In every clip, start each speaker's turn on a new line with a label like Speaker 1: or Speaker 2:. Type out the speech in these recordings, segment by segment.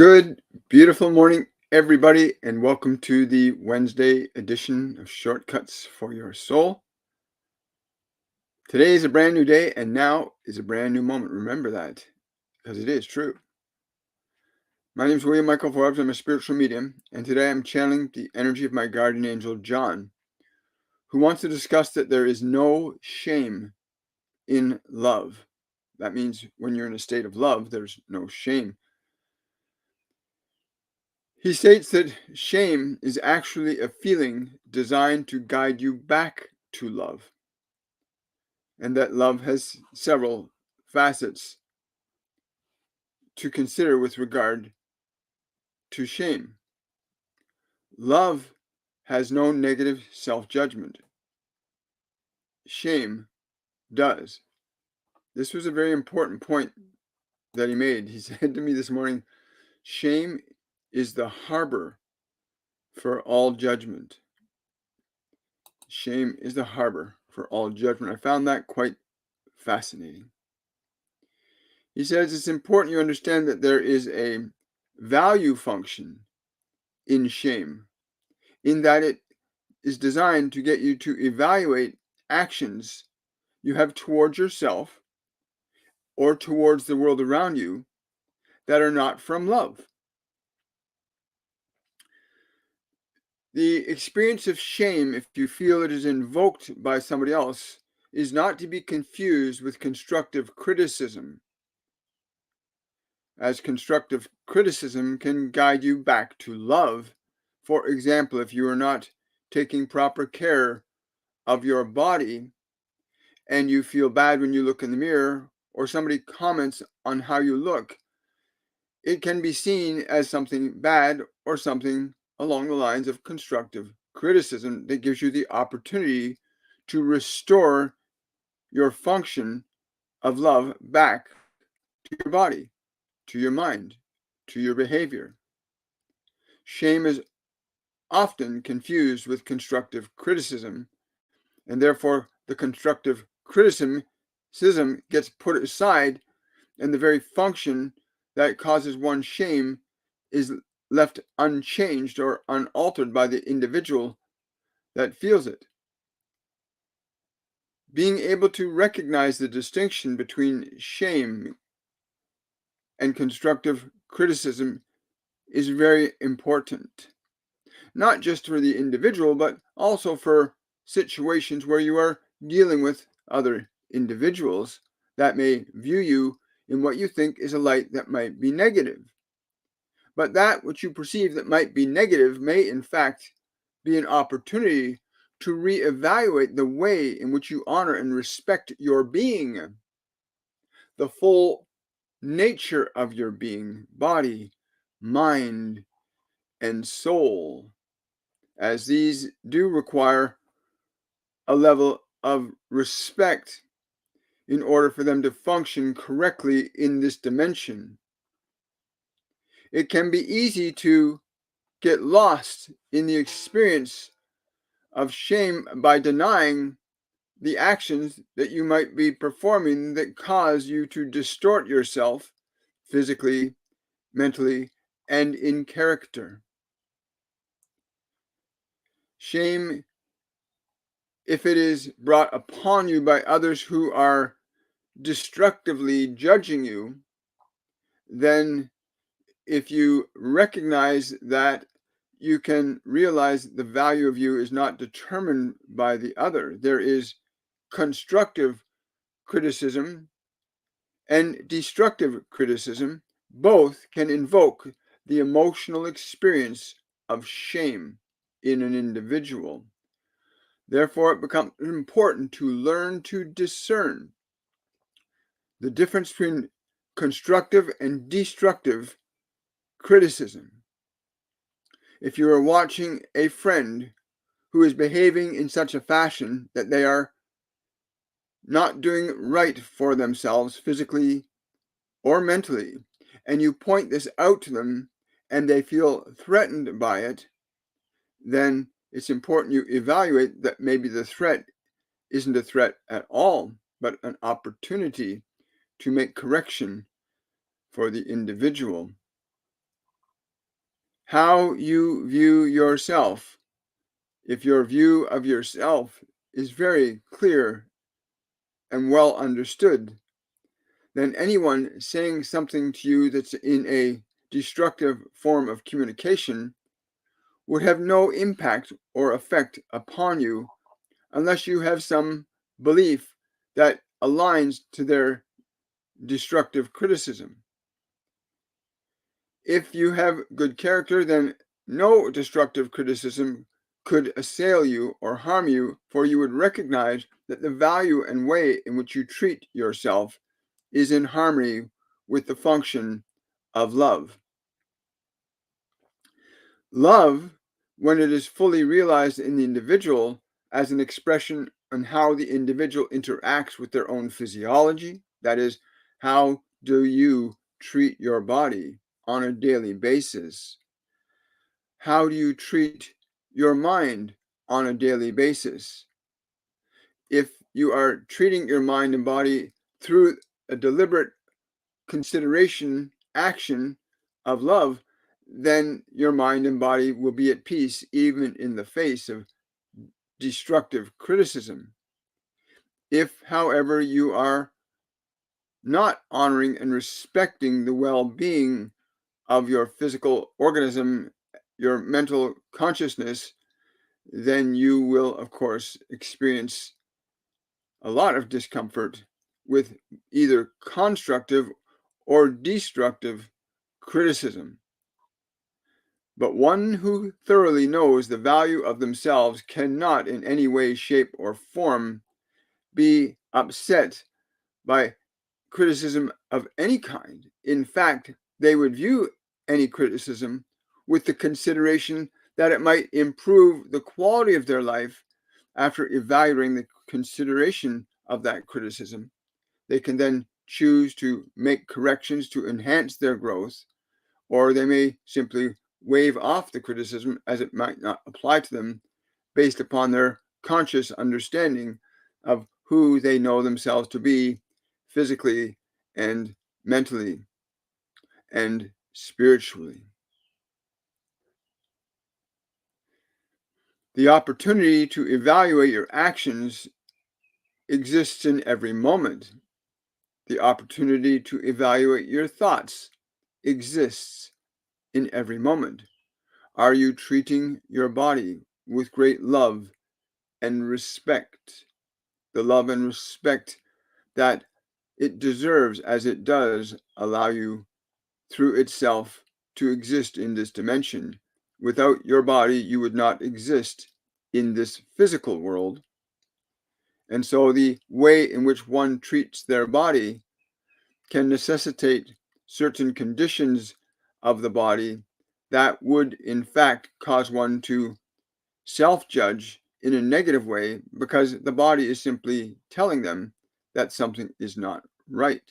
Speaker 1: Good, beautiful morning, everybody, and welcome to the Wednesday edition of Shortcuts for Your Soul. Today is a brand new day, and now is a brand new moment. Remember that, because it is true. My name is William Michael Forbes. I'm a spiritual medium, and today I'm channeling the energy of my guardian angel, John, who wants to discuss that there is no shame in love. That means when you're in a state of love, there's no shame. He states that shame is actually a feeling designed to guide you back to love, and that love has several facets to consider with regard to shame. Love has no negative self-judgment. Shame does. This was a very important point that he made. He said to me this morning, shame is the harbor for all judgment. Shame is the harbor for all judgment. I found that quite fascinating. He says it's important you understand that there is a value function in shame, in that it is designed to get you to evaluate actions you have towards yourself or towards the world around you that are not from love. The experience of shame, if you feel it is invoked by somebody else, is not to be confused with constructive criticism, as constructive criticism can guide you back to love. For example, if you are not taking proper care of your body and you feel bad when you look in the mirror, or somebody comments on how you look, it can be seen as something bad or something along the lines of constructive criticism that gives you the opportunity to restore your function of love back to your body, to your mind, to your behavior. Shame is often confused with constructive criticism, and therefore the constructive criticism gets put aside, and the very function that causes one shame is left unchanged or unaltered by the individual that feels it. Being able to recognize the distinction between shame and constructive criticism is very important, not just for the individual, but also for situations where you are dealing with other individuals that may view you in what you think is a light that might be negative. But that which you perceive that might be negative may in fact be an opportunity to reevaluate the way in which you honor and respect your being, the full nature of your being, body, mind, and soul, as these do require a level of respect in order for them to function correctly in this dimension. It can be easy to get lost in the experience of shame by denying the actions that you might be performing that cause you to distort yourself physically, mentally, and in character. Shame, if it is brought upon you by others who are destructively judging you, then if you recognize that, you can realize the value of you is not determined by the other. There is constructive criticism and destructive criticism. Both can invoke the emotional experience of shame in an individual. Therefore, it becomes important to learn to discern the difference between constructive and destructive criticism. If you are watching a friend who is behaving in such a fashion that they are not doing right for themselves physically or mentally, and you point this out to them and they feel threatened by it, then it's important you evaluate that maybe the threat isn't a threat at all, but an opportunity to make correction for the individual. How you view yourself. If your view of yourself is very clear and well understood, then anyone saying something to you that's in a destructive form of communication would have no impact or effect upon you unless you have some belief that aligns to their destructive criticism. If you have good character, then no destructive criticism could assail you or harm you, for you would recognize that the value and way in which you treat yourself is in harmony with the function of love. Love, when it is fully realized in the individual as an expression on how the individual interacts with their own physiology, that is, how do you treat your body on a daily basis? How do you treat your mind on a daily basis? If you are treating your mind and body through a deliberate consideration, action of love, then your mind and body will be at peace even in the face of destructive criticism. If, however, you are not honoring and respecting the well being of your physical organism, your mental consciousness, then you will, of course, experience a lot of discomfort with either constructive or destructive criticism. But one who thoroughly knows the value of themselves cannot in any way, shape, or form be upset by criticism of any kind. In fact, they would view any criticism with the consideration that it might improve the quality of their life after evaluating the consideration of that criticism. They can then choose to make corrections to enhance their growth, or they may simply wave off the criticism as it might not apply to them based upon their conscious understanding of who they know themselves to be physically and mentally and spiritually. The opportunity to evaluate your actions exists in every moment. The opportunity to evaluate your thoughts exists in every moment. Are you treating your body with great love and respect? The love and respect that it deserves, as it does allow you through itself to exist in this dimension. Without your body, you would not exist in this physical world. And so the way in which one treats their body can necessitate certain conditions of the body that would, in fact, cause one to self-judge in a negative way because the body is simply telling them that something is not right.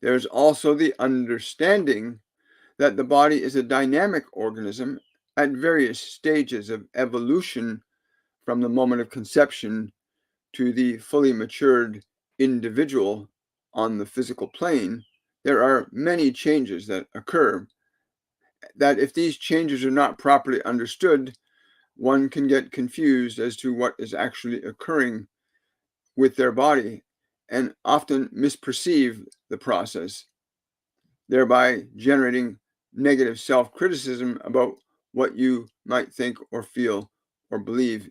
Speaker 1: There's also the understanding that the body is a dynamic organism at various stages of evolution from the moment of conception to the fully matured individual on the physical plane. There are many changes that occur that if these changes are not properly understood, one can get confused as to what is actually occurring with their body and often misperceive the process, thereby generating negative self-criticism about what you might think or feel or believe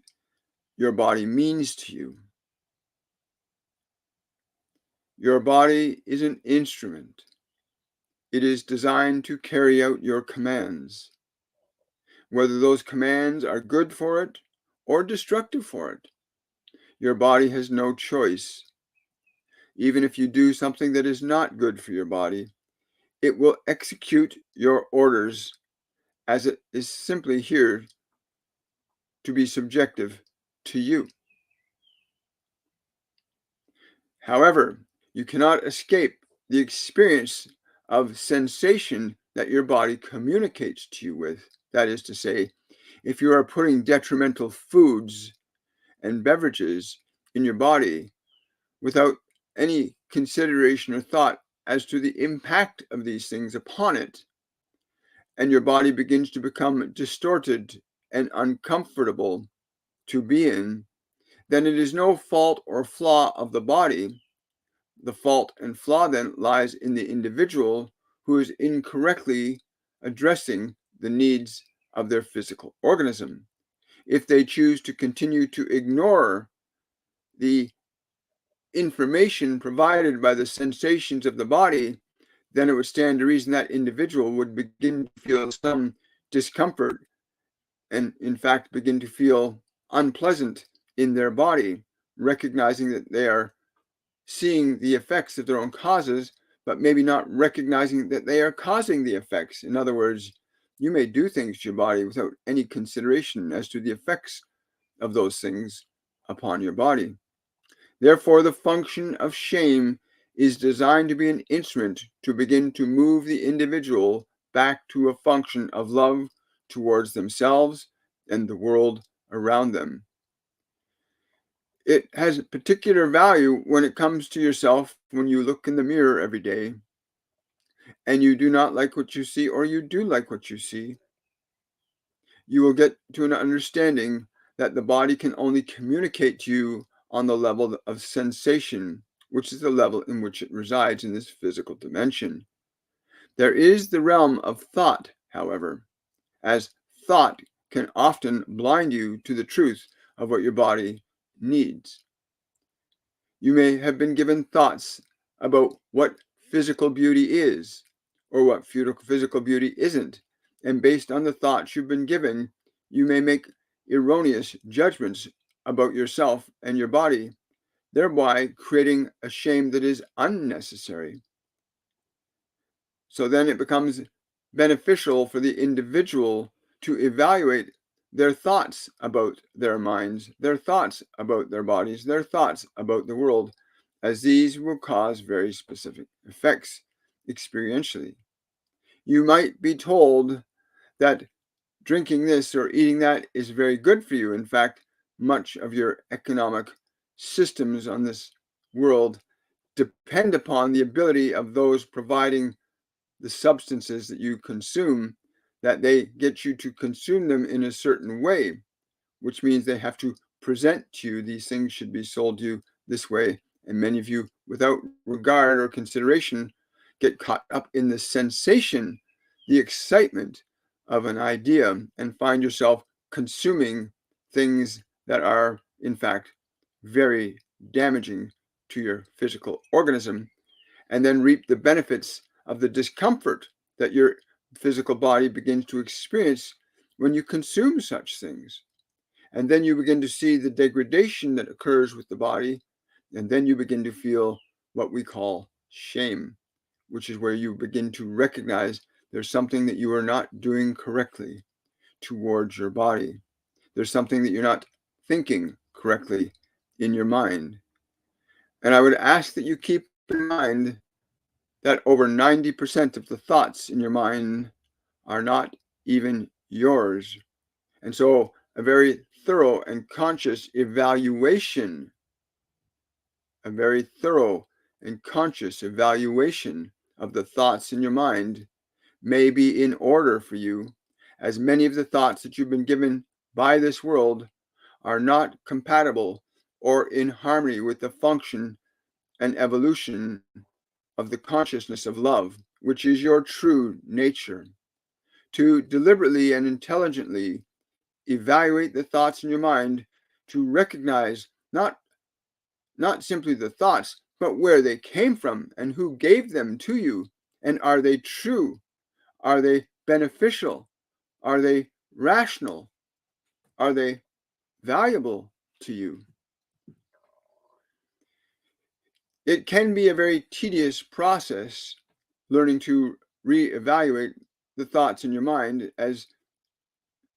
Speaker 1: your body means to you. Your body is an instrument. It is designed to carry out your commands. Whether those commands are good for it or destructive for it, your body has no choice. Even if you do something that is not good for your body, it will execute your orders as it is simply here to be subjective to you. However, you cannot escape the experience of sensation that your body communicates to you with. That is to say, if you are putting detrimental foods and beverages in your body without any consideration or thought as to the impact of these things upon it, and your body begins to become distorted and uncomfortable to be in, then it is no fault or flaw of the body. The fault and flaw then lies in the individual who is incorrectly addressing the needs of their physical organism. If they choose to continue to ignore the information provided by the sensations of the body, then it would stand to reason that individual would begin to feel some discomfort and, in fact, begin to feel unpleasant in their body, recognizing that they are seeing the effects of their own causes, but maybe not recognizing that they are causing the effects. In other words, you may do things to your body without any consideration as to the effects of those things upon your body. Therefore, the function of shame is designed to be an instrument to begin to move the individual back to a function of love towards themselves and the world around them. It has particular value when it comes to yourself when you look in the mirror every day and you do not like what you see or you do like what you see. You will get to an understanding that the body can only communicate to you on the level of sensation, which is the level in which it resides in this physical dimension. There is the realm of thought, however, as thought can often blind you to the truth of what your body needs. You may have been given thoughts about what physical beauty is or what physical beauty isn't. And based on the thoughts you've been given, you may make erroneous judgments about yourself and your body, thereby creating a shame that is unnecessary. So then it becomes beneficial for the individual to evaluate their thoughts about their minds, their thoughts about their bodies, their thoughts about the world, as these will cause very specific effects experientially. You might be told that drinking this or eating that is very good for you. In fact, much of your economic systems on this world depend upon the ability of those providing the substances that you consume, that they get you to consume them in a certain way, which means they have to present to you these things should be sold to you this way. And many of you, without regard or consideration, get caught up in the sensation, the excitement of an idea, and find yourself consuming things that are, in fact, very damaging to your physical organism, and then reap the benefits of the discomfort that your physical body begins to experience when you consume such things. And then you begin to see the degradation that occurs with the body, and then you begin to feel what we call shame, which is where you begin to recognize there's something that you are not doing correctly towards your body. There's something that you're not thinking correctly in your mind. And I would ask that you keep in mind that over 90% of the thoughts in your mind are not even yours. And so a very thorough and conscious evaluation, a very thorough and conscious evaluation of the thoughts in your mind may be in order for you, as many of the thoughts that you've been given by this world are not compatible or in harmony with the function and evolution of the consciousness of love, which is your true nature. To deliberately and intelligently evaluate the thoughts in your mind, to recognize not simply the thoughts, but where they came from and who gave them to you, and are they true? Are they beneficial? Are they rational? Are they valuable to you? It can be a very tedious process learning to reevaluate the thoughts in your mind, as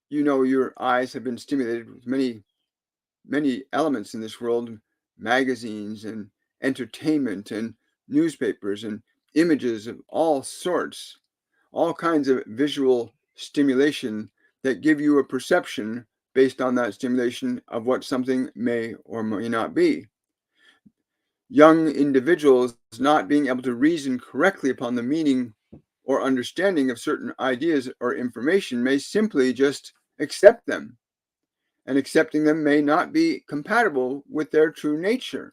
Speaker 1: you know your eyes have been stimulated with many elements in this world, magazines and entertainment and newspapers and images of all sorts, all kinds of visual stimulation that give you a perception based on that stimulation of what something may or may not be. Young individuals not being able to reason correctly upon the meaning or understanding of certain ideas or information may simply just accept them, and accepting them may not be compatible with their true nature.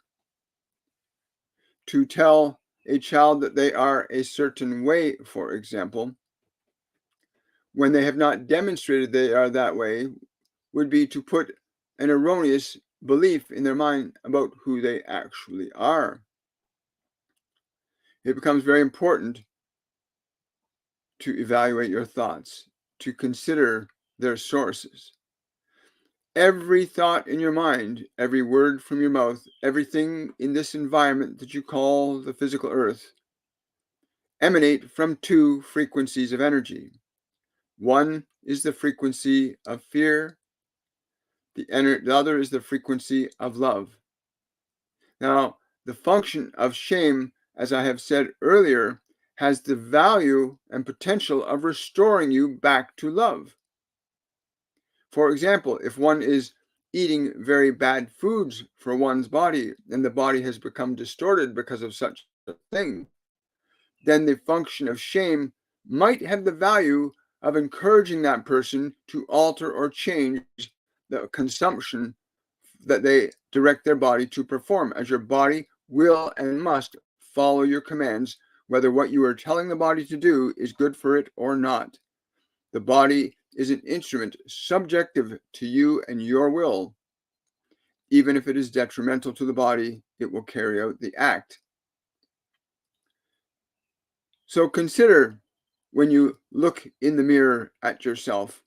Speaker 1: To tell a child that they are a certain way, for example, when they have not demonstrated they are that way, would be to put an erroneous belief in their mind about who they actually are. It becomes very important to evaluate your thoughts, to consider their sources. Every thought in your mind, every word from your mouth, everything in this environment that you call the physical earth, emanate from two frequencies of energy. One is the frequency of fear, the other is the frequency of love. Now, the function of shame, as I have said earlier, has the value and potential of restoring you back to love. For example, if one is eating very bad foods for one's body and the body has become distorted because of such a thing, then the function of shame might have the value of encouraging that person to alter or change the consumption that they direct their body to perform, as your body will and must follow your commands, whether what you are telling the body to do is good for it or not. The body is an instrument subjective to you and your will. Even if it is detrimental to the body, it will carry out the act. So consider, when you look in the mirror at yourself,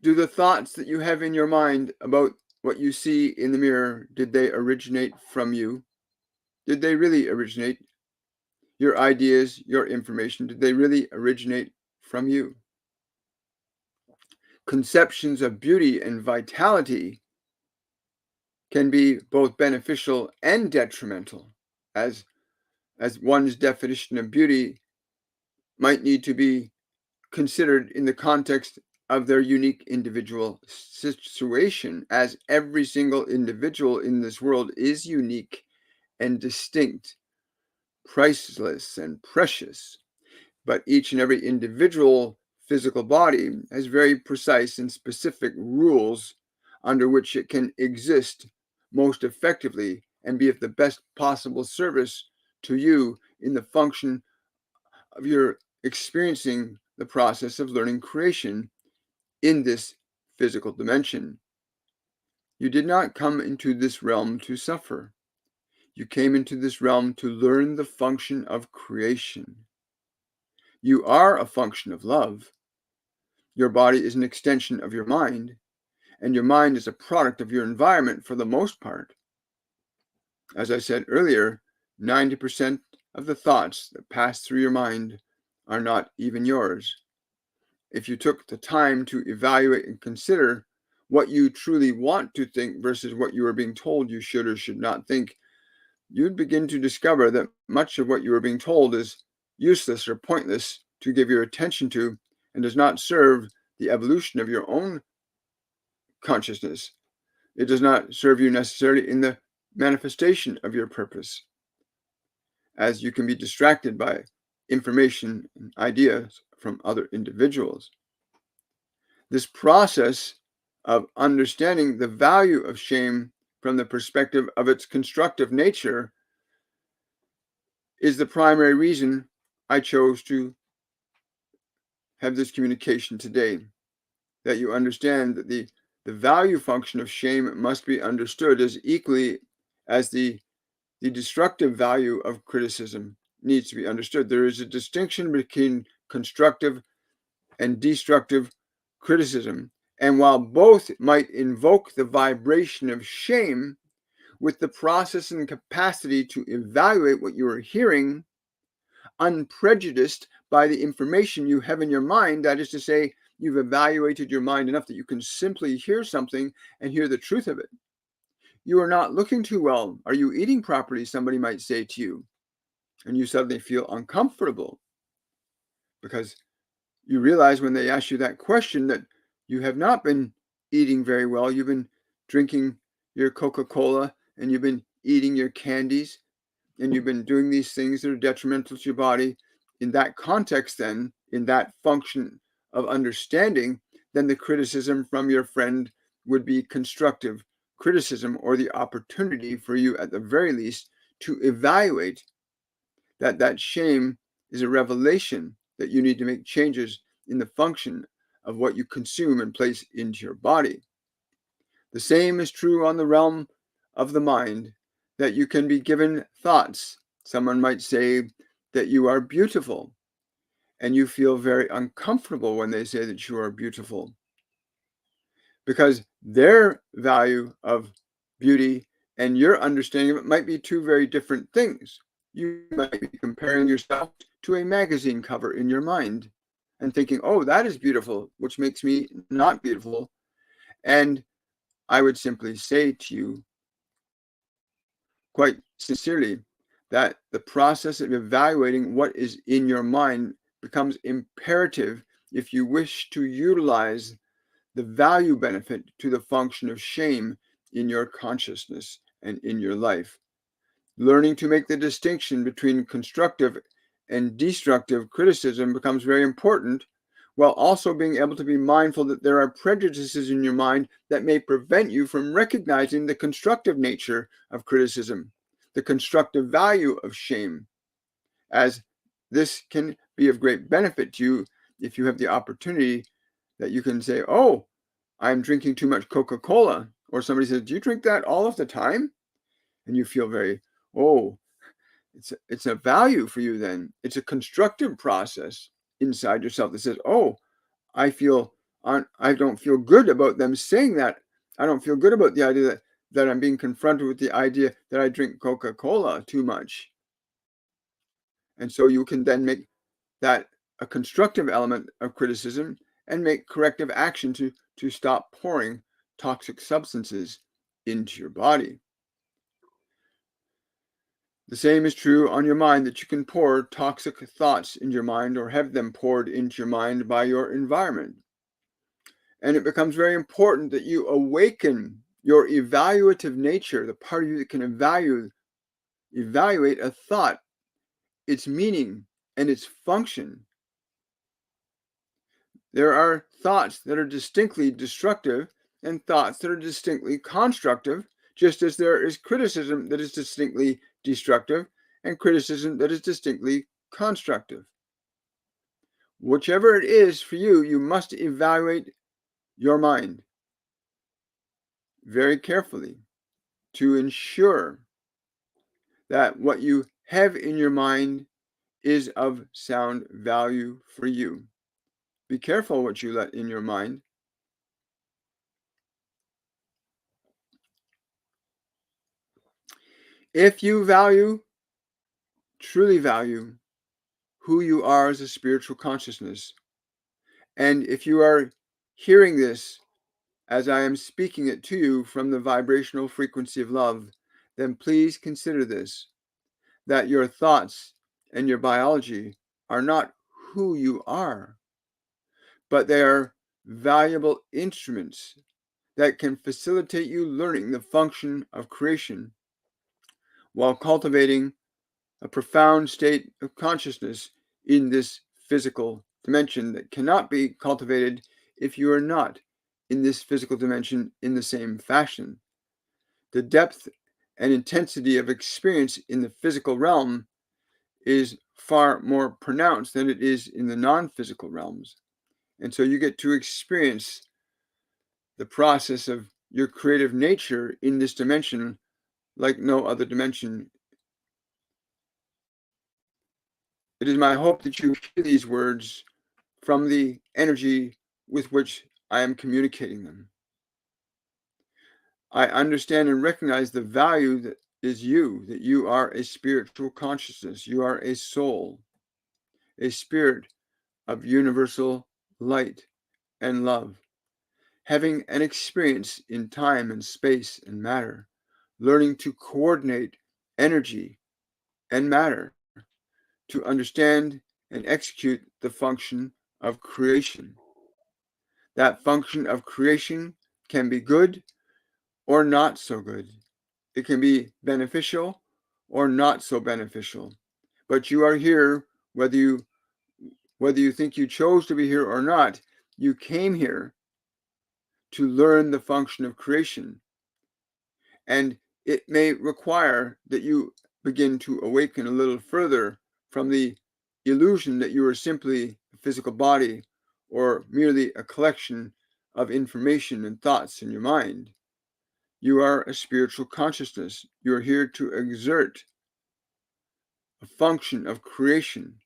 Speaker 1: do the thoughts that you have in your mind about what you see in the mirror, did they originate from you? Did they really originate? Your ideas, your information, did they really originate from you? Conceptions of beauty and vitality can be both beneficial and detrimental, as one's definition of beauty might need to be considered in the context of their unique individual situation, as every single individual in this world is unique and distinct, priceless and precious. But each and every individual physical body has very precise and specific rules under which it can exist most effectively and be of the best possible service to you in the function of your experiencing the process of learning creation in this physical dimension. You did not come into this realm to suffer. You came into this realm to learn the function of creation. You are a function of love. Your body is an extension of your mind, and your mind is a product of your environment for the most part. As I said earlier, 90% of the thoughts that pass through your mind are not even yours. If you took the time to evaluate and consider what you truly want to think versus what you are being told you should or should not think, you'd begin to discover that much of what you are being told is useless or pointless to give your attention to and does not serve the evolution of your own consciousness. It does not serve you necessarily in the manifestation of your purpose, as you can be distracted by information and ideas from other individuals. This process of understanding the value of shame from the perspective of its constructive nature is the primary reason I chose to have this communication today. That you understand that the value function of shame must be understood as equally as the destructive value of criticism needs to be understood. There is a distinction between constructive and destructive criticism. And while both might invoke the vibration of shame, with the process and capacity to evaluate what you are hearing, unprejudiced by the information you have in your mind, that is to say, you've evaluated your mind enough that you can simply hear something and hear the truth of it. You are not looking too well. Are you eating properly? Somebody might say to you, and you suddenly feel uncomfortable because you realize when they ask you that question that you have not been eating very well. You've been drinking your Coca-Cola and you've been eating your candies and you've been doing these things that are detrimental to your body. in that context, then, in that function of understanding, then the criticism from your friend would be constructive criticism, or the opportunity for you, at the very least, to evaluate that shame is a revelation that you need to make changes in the function of what you consume and place into your body. The same is true on the realm of the mind, that you can be given thoughts. Someone might say that you are beautiful, and you feel very uncomfortable when they say that you are beautiful, because their value of beauty and your understanding of it might be two very different things. You might be comparing yourself to a magazine cover in your mind and thinking, oh, that is beautiful, which makes me not beautiful. And I would simply say to you, quite sincerely, that the process of evaluating what is in your mind becomes imperative if you wish to utilize the value benefit to the function of shame in your consciousness and in your life. Learning to make the distinction between constructive and destructive criticism becomes very important, while also being able to be mindful that there are prejudices in your mind that may prevent you from recognizing the constructive nature of criticism, the constructive value of shame, as this can be of great benefit to you if you have the opportunity that you can say, oh, I'm drinking too much Coca-Cola. Or somebody says, do you drink that all of the time? And you feel very, oh, it's a value for you then. It's a constructive process inside yourself that says, oh, I don't feel good about them saying that. I don't feel good about the idea that I'm being confronted with the idea that I drink Coca-Cola too much. And so you can then make that a constructive element of criticism and make corrective action to stop pouring toxic substances into your body. The same is true on your mind, that you can pour toxic thoughts into your mind or have them poured into your mind by your environment. And it becomes very important that you awaken your evaluative nature, the part of you that can evaluate a thought, its meaning, and its function. There are thoughts that are distinctly destructive and thoughts that are distinctly constructive, just as there is criticism that is distinctly destructive and criticism that is distinctly constructive. Whichever it is for you, you must evaluate your mind very carefully to ensure that what you have in your mind is of sound value for you. Be careful what you let in your mind. If you truly value who you are as a spiritual consciousness, and if you are hearing this as I am speaking it to you from the vibrational frequency of love, then please consider this, that your thoughts and your biology are not who you are, but they are valuable instruments that can facilitate you learning the function of creation while cultivating a profound state of consciousness in this physical dimension that cannot be cultivated if you are not in this physical dimension in the same fashion. The depth and intensity of experience in the physical realm is far more pronounced than it is in the non-physical realms. And so you get to experience the process of your creative nature in this dimension like no other dimension. It is my hope that you hear these words from the energy with which I am communicating them. I understand and recognize the value that is you, that you are a spiritual consciousness. You are a soul, a spirit of universal light and love, having an experience in time and space and matter, learning to coordinate energy and matter to understand and execute the function of creation. That function of creation can be good or not so good. It can be beneficial or not so beneficial. But you are here whether you Whether you think you chose to be here or not, you came here to learn the function of creation. And it may require that you begin to awaken a little further from the illusion that you are simply a physical body or merely a collection of information and thoughts in your mind. You are a spiritual consciousness. You are here to exert a function of creation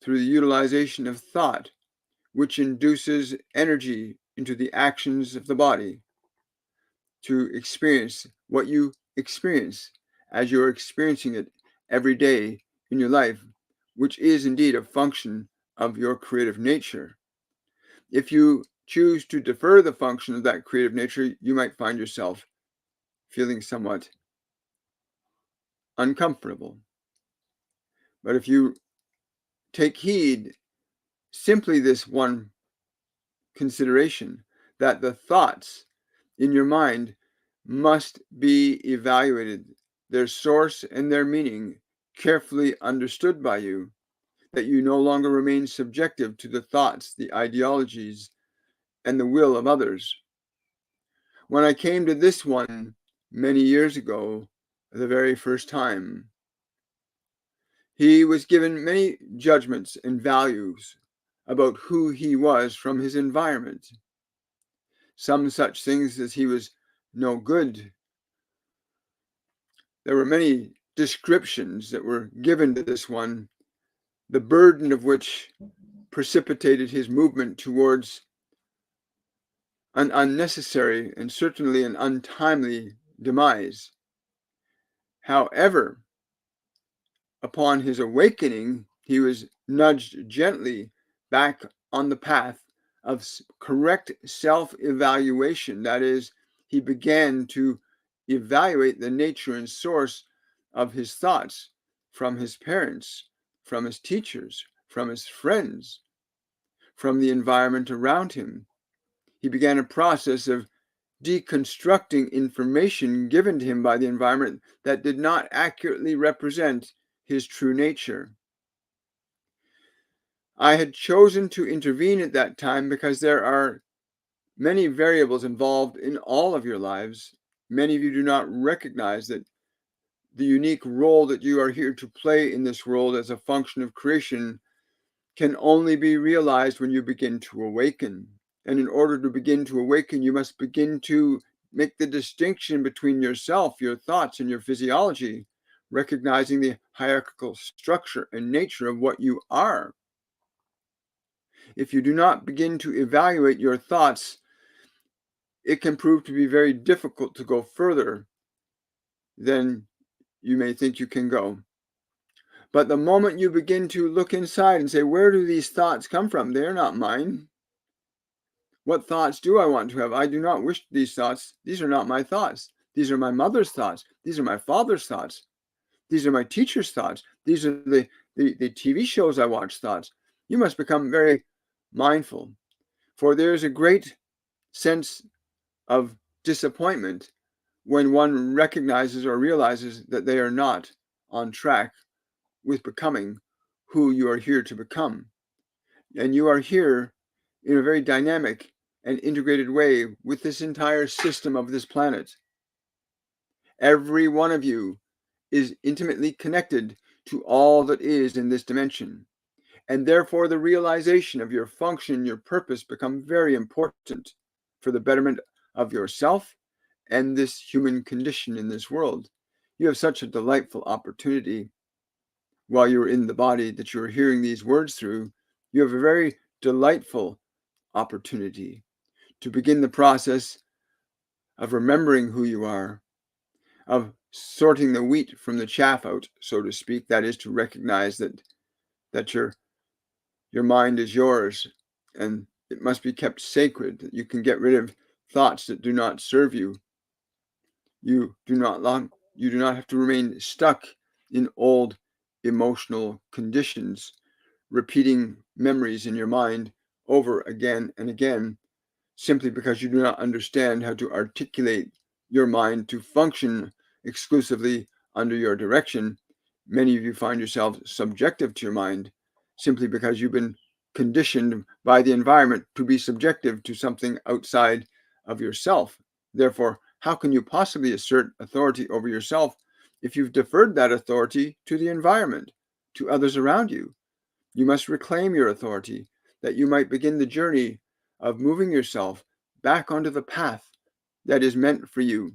Speaker 1: through the utilization of thought, which induces energy into the actions of the body to experience what you experience as you're experiencing it every day in your life, which is indeed a function of your creative nature. If you choose to defer the function of that creative nature, you might find yourself feeling somewhat uncomfortable. But if you take heed, simply this one consideration, that the thoughts in your mind must be evaluated, their source and their meaning carefully understood by you, that you no longer remain subjective to the thoughts, the ideologies, and the will of others. When I came to this one many years ago, the very first time, he was given many judgments and values about who he was from his environment. Some such things as he was no good. There were many descriptions that were given to this one, the burden of which precipitated his movement towards an unnecessary and certainly an untimely demise. However, upon his awakening, he was nudged gently back on the path of correct self-evaluation. That is, he began to evaluate the nature and source of his thoughts from his parents, from his teachers, from his friends, from the environment around him. He began a process of deconstructing information given to him by the environment that did not accurately represent his true nature. I had chosen to intervene at that time because there are many variables involved in all of your lives. Many of you do not recognize that the unique role that you are here to play in this world as a function of creation can only be realized when you begin to awaken. And in order to begin to awaken, you must begin to make the distinction between yourself, your thoughts, and your physiology, recognizing the hierarchical structure and nature of what you are. If you do not begin to evaluate your thoughts, it can prove to be very difficult to go further than you may think you can go. But the moment you begin to look inside and say, where do these thoughts come from? They're not mine. What thoughts do I want to have? I do not wish these thoughts. These are not my thoughts. These are my mother's thoughts. These are my father's thoughts. These are my teacher's thoughts. These are the TV shows I watch thoughts. You must become very mindful, for there is a great sense of disappointment when one recognizes or realizes that they are not on track with becoming who you are here to become. And you are here in a very dynamic and integrated way with this entire system of this planet. Every one of you is intimately connected to all that is in this dimension. And therefore, the realization of your function, your purpose become very important for the betterment of yourself and this human condition in this world. You have such a delightful opportunity while you're in the body that you're hearing these words through. You have a very delightful opportunity to begin the process of remembering who you are, of sorting the wheat from the chaff out, so to speak. That is to recognize that your mind is yours and it must be kept sacred, that you can get rid of thoughts that do not serve you. You do not have to remain stuck in old emotional conditions, repeating memories in your mind over again and again, simply because you do not understand how to articulate your mind to function exclusively under your direction. Many of you find yourselves subjective to your mind simply because you've been conditioned by the environment to be subjective to something outside of yourself. Therefore, how can you possibly assert authority over yourself if you've deferred that authority to the environment, to others around you? You must reclaim your authority, that you might begin the journey of moving yourself back onto the path that is meant for you,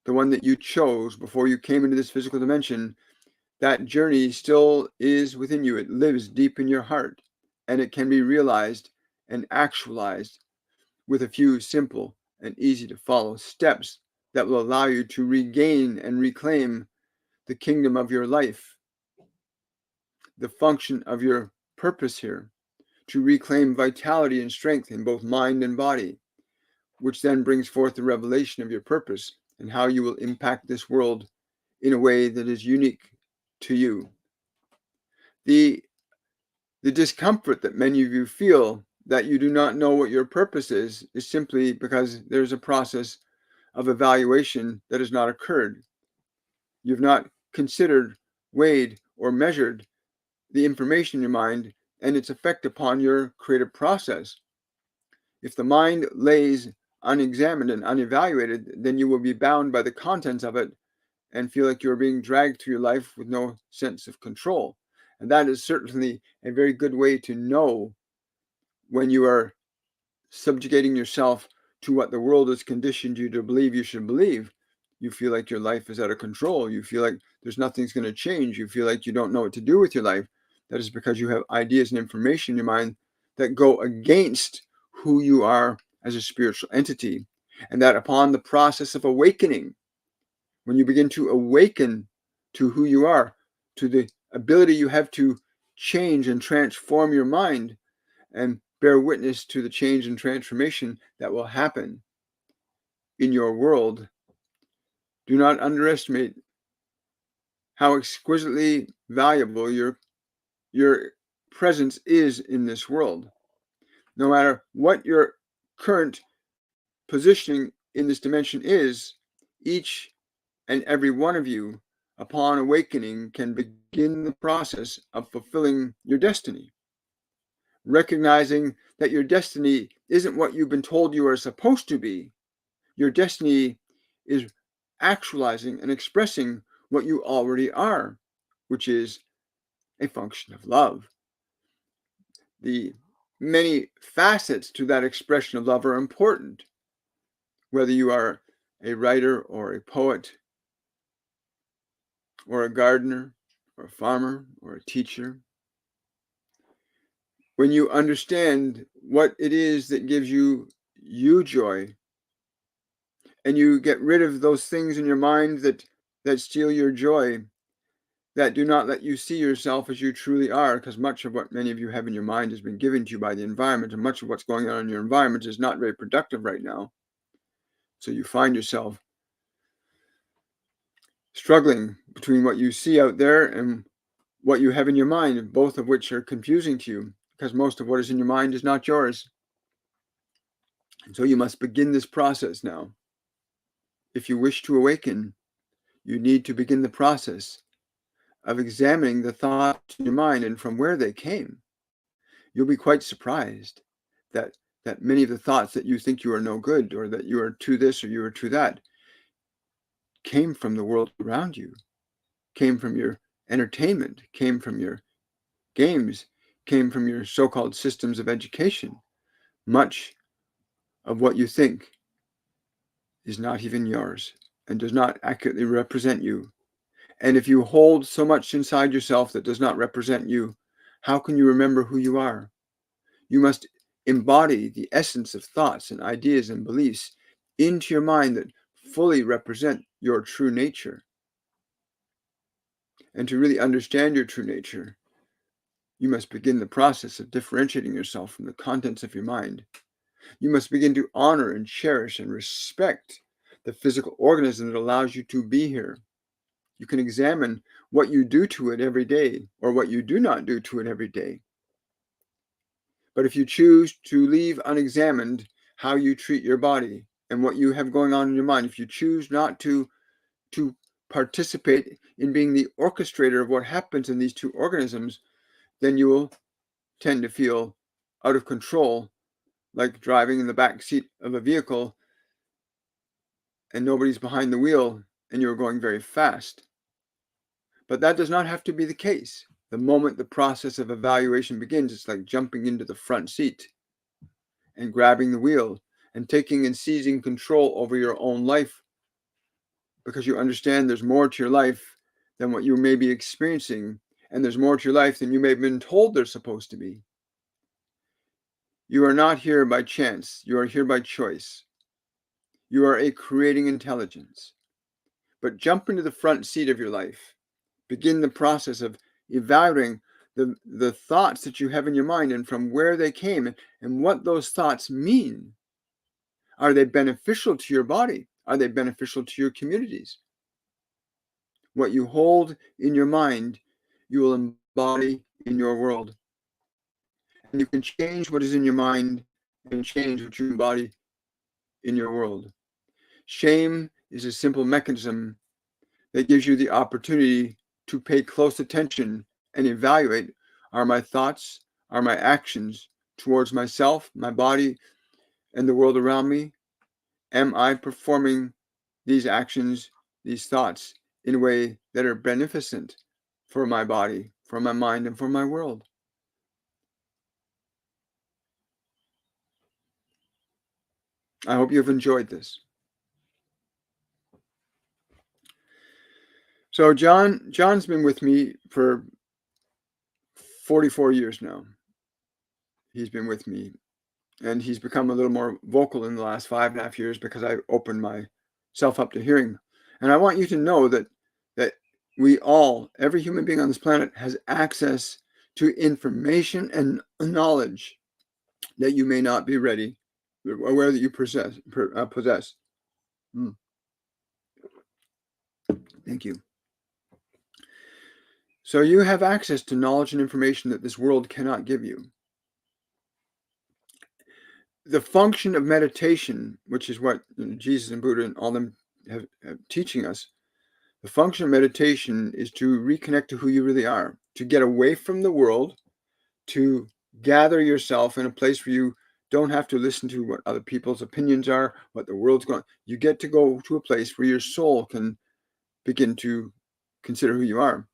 Speaker 1: the one that you chose before you came into this physical dimension. That journey still is within you. It lives deep in your heart, and it can be realized and actualized with a few simple and easy to follow steps that will allow you to regain and reclaim the kingdom of your life, the function of your purpose here, to reclaim vitality and strength in both mind and body, which then brings forth the revelation of your purpose and how you will impact this world in a way that is unique to you. The discomfort that many of you feel that you do not know what your purpose is simply because there's a process of evaluation that has not occurred. You've not considered, weighed, or measured the information in your mind and its effect upon your creative process. If the mind lays unexamined and unevaluated, then you will be bound by the contents of it and feel like you're being dragged through your life with no sense of control. And that is certainly a very good way to know when you are subjugating yourself to what the world has conditioned you to believe you should believe. You feel like your life is out of control. You feel like there's nothing's going to change. You feel like you don't know what to do with your life. That is because you have ideas and information in your mind that go against who you are as a spiritual entity. And that upon the process of awakening, when you begin to awaken to who you are, to the ability you have to change and transform your mind and bear witness to the change and transformation that will happen in your world, do not underestimate how exquisitely valuable your presence is in this world. No matter what your current positioning in this dimension is, each and every one of you, upon awakening, can begin the process of fulfilling your destiny. Recognizing that your destiny isn't what you've been told you are supposed to be. Your destiny is actualizing and expressing what you already are, which is a function of love. The many facets to that expression of love are important, whether you are a writer or a poet or a gardener or a farmer or a teacher. When you understand what it is that gives you joy, and you get rid of those things in your mind that steal your joy, that do not let you see yourself as you truly are, because much of what many of you have in your mind has been given to you by the environment, and much of what's going on in your environment is not very productive right now. So you find yourself struggling between what you see out there and what you have in your mind, both of which are confusing to you, because most of what is in your mind is not yours. And so you must begin this process now. If you wish to awaken, you need to begin the process of examining the thoughts in your mind and from where they came. You'll be quite surprised that many of the thoughts that you think you are no good, or that you are to this or you are to that, came from the world around you, came from your entertainment, came from your games, came from your so-called systems of education. Much of what you think is not even yours and does not accurately represent you. And if you hold so much inside yourself that does not represent you, how can you remember who you are? You must embody the essence of thoughts and ideas and beliefs into your mind that fully represent your true nature. And to really understand your true nature, you must begin the process of differentiating yourself from the contents of your mind. You must begin to honor and cherish and respect the physical organism that allows you to be here. You can examine what you do to it every day, or what you do not do to it every day. But if you choose to leave unexamined how you treat your body and what you have going on in your mind, if you choose not to participate in being the orchestrator of what happens in these two organisms, then you will tend to feel out of control, like driving in the back seat of a vehicle and nobody's behind the wheel and you're going very fast. But that does not have to be the case. The moment the process of evaluation begins, it's like jumping into the front seat and grabbing the wheel and taking and seizing control over your own life, because you understand there's more to your life than what you may be experiencing, and there's more to your life than you may have been told there's supposed to be. You are not here by chance. You are here by choice. You are a creating intelligence. But jump into the front seat of your life. Begin the process of evaluating the thoughts that you have in your mind and from where they came and what those thoughts mean. Are they beneficial to your body? Are they beneficial to your communities? What you hold in your mind, you will embody in your world. And you can change what is in your mind and change what you embody in your world. Shame is a simple mechanism that gives you the opportunity to pay close attention and evaluate, are my thoughts, are my actions towards myself, my body, and the world around me? Am I performing these actions, these thoughts in a way that are beneficent for my body, for my mind, and for my world? I hope you've enjoyed this. So John's been with me for 44 years now. He's been with me, and he's become a little more vocal in the last 5.5 years because I opened myself up to hearing. And I want you to know that we all, every human being on this planet, has access to information and knowledge that you may not be aware that you possess. Thank you. So you have access to knowledge and information that this world cannot give you. The function of meditation, which is what Jesus and Buddha and all them have teaching us, the function of meditation is to reconnect to who you really are, to get away from the world, to gather yourself in a place where you don't have to listen to what other people's opinions are, what the world's going. You get to go to a place where your soul can begin to consider who you are.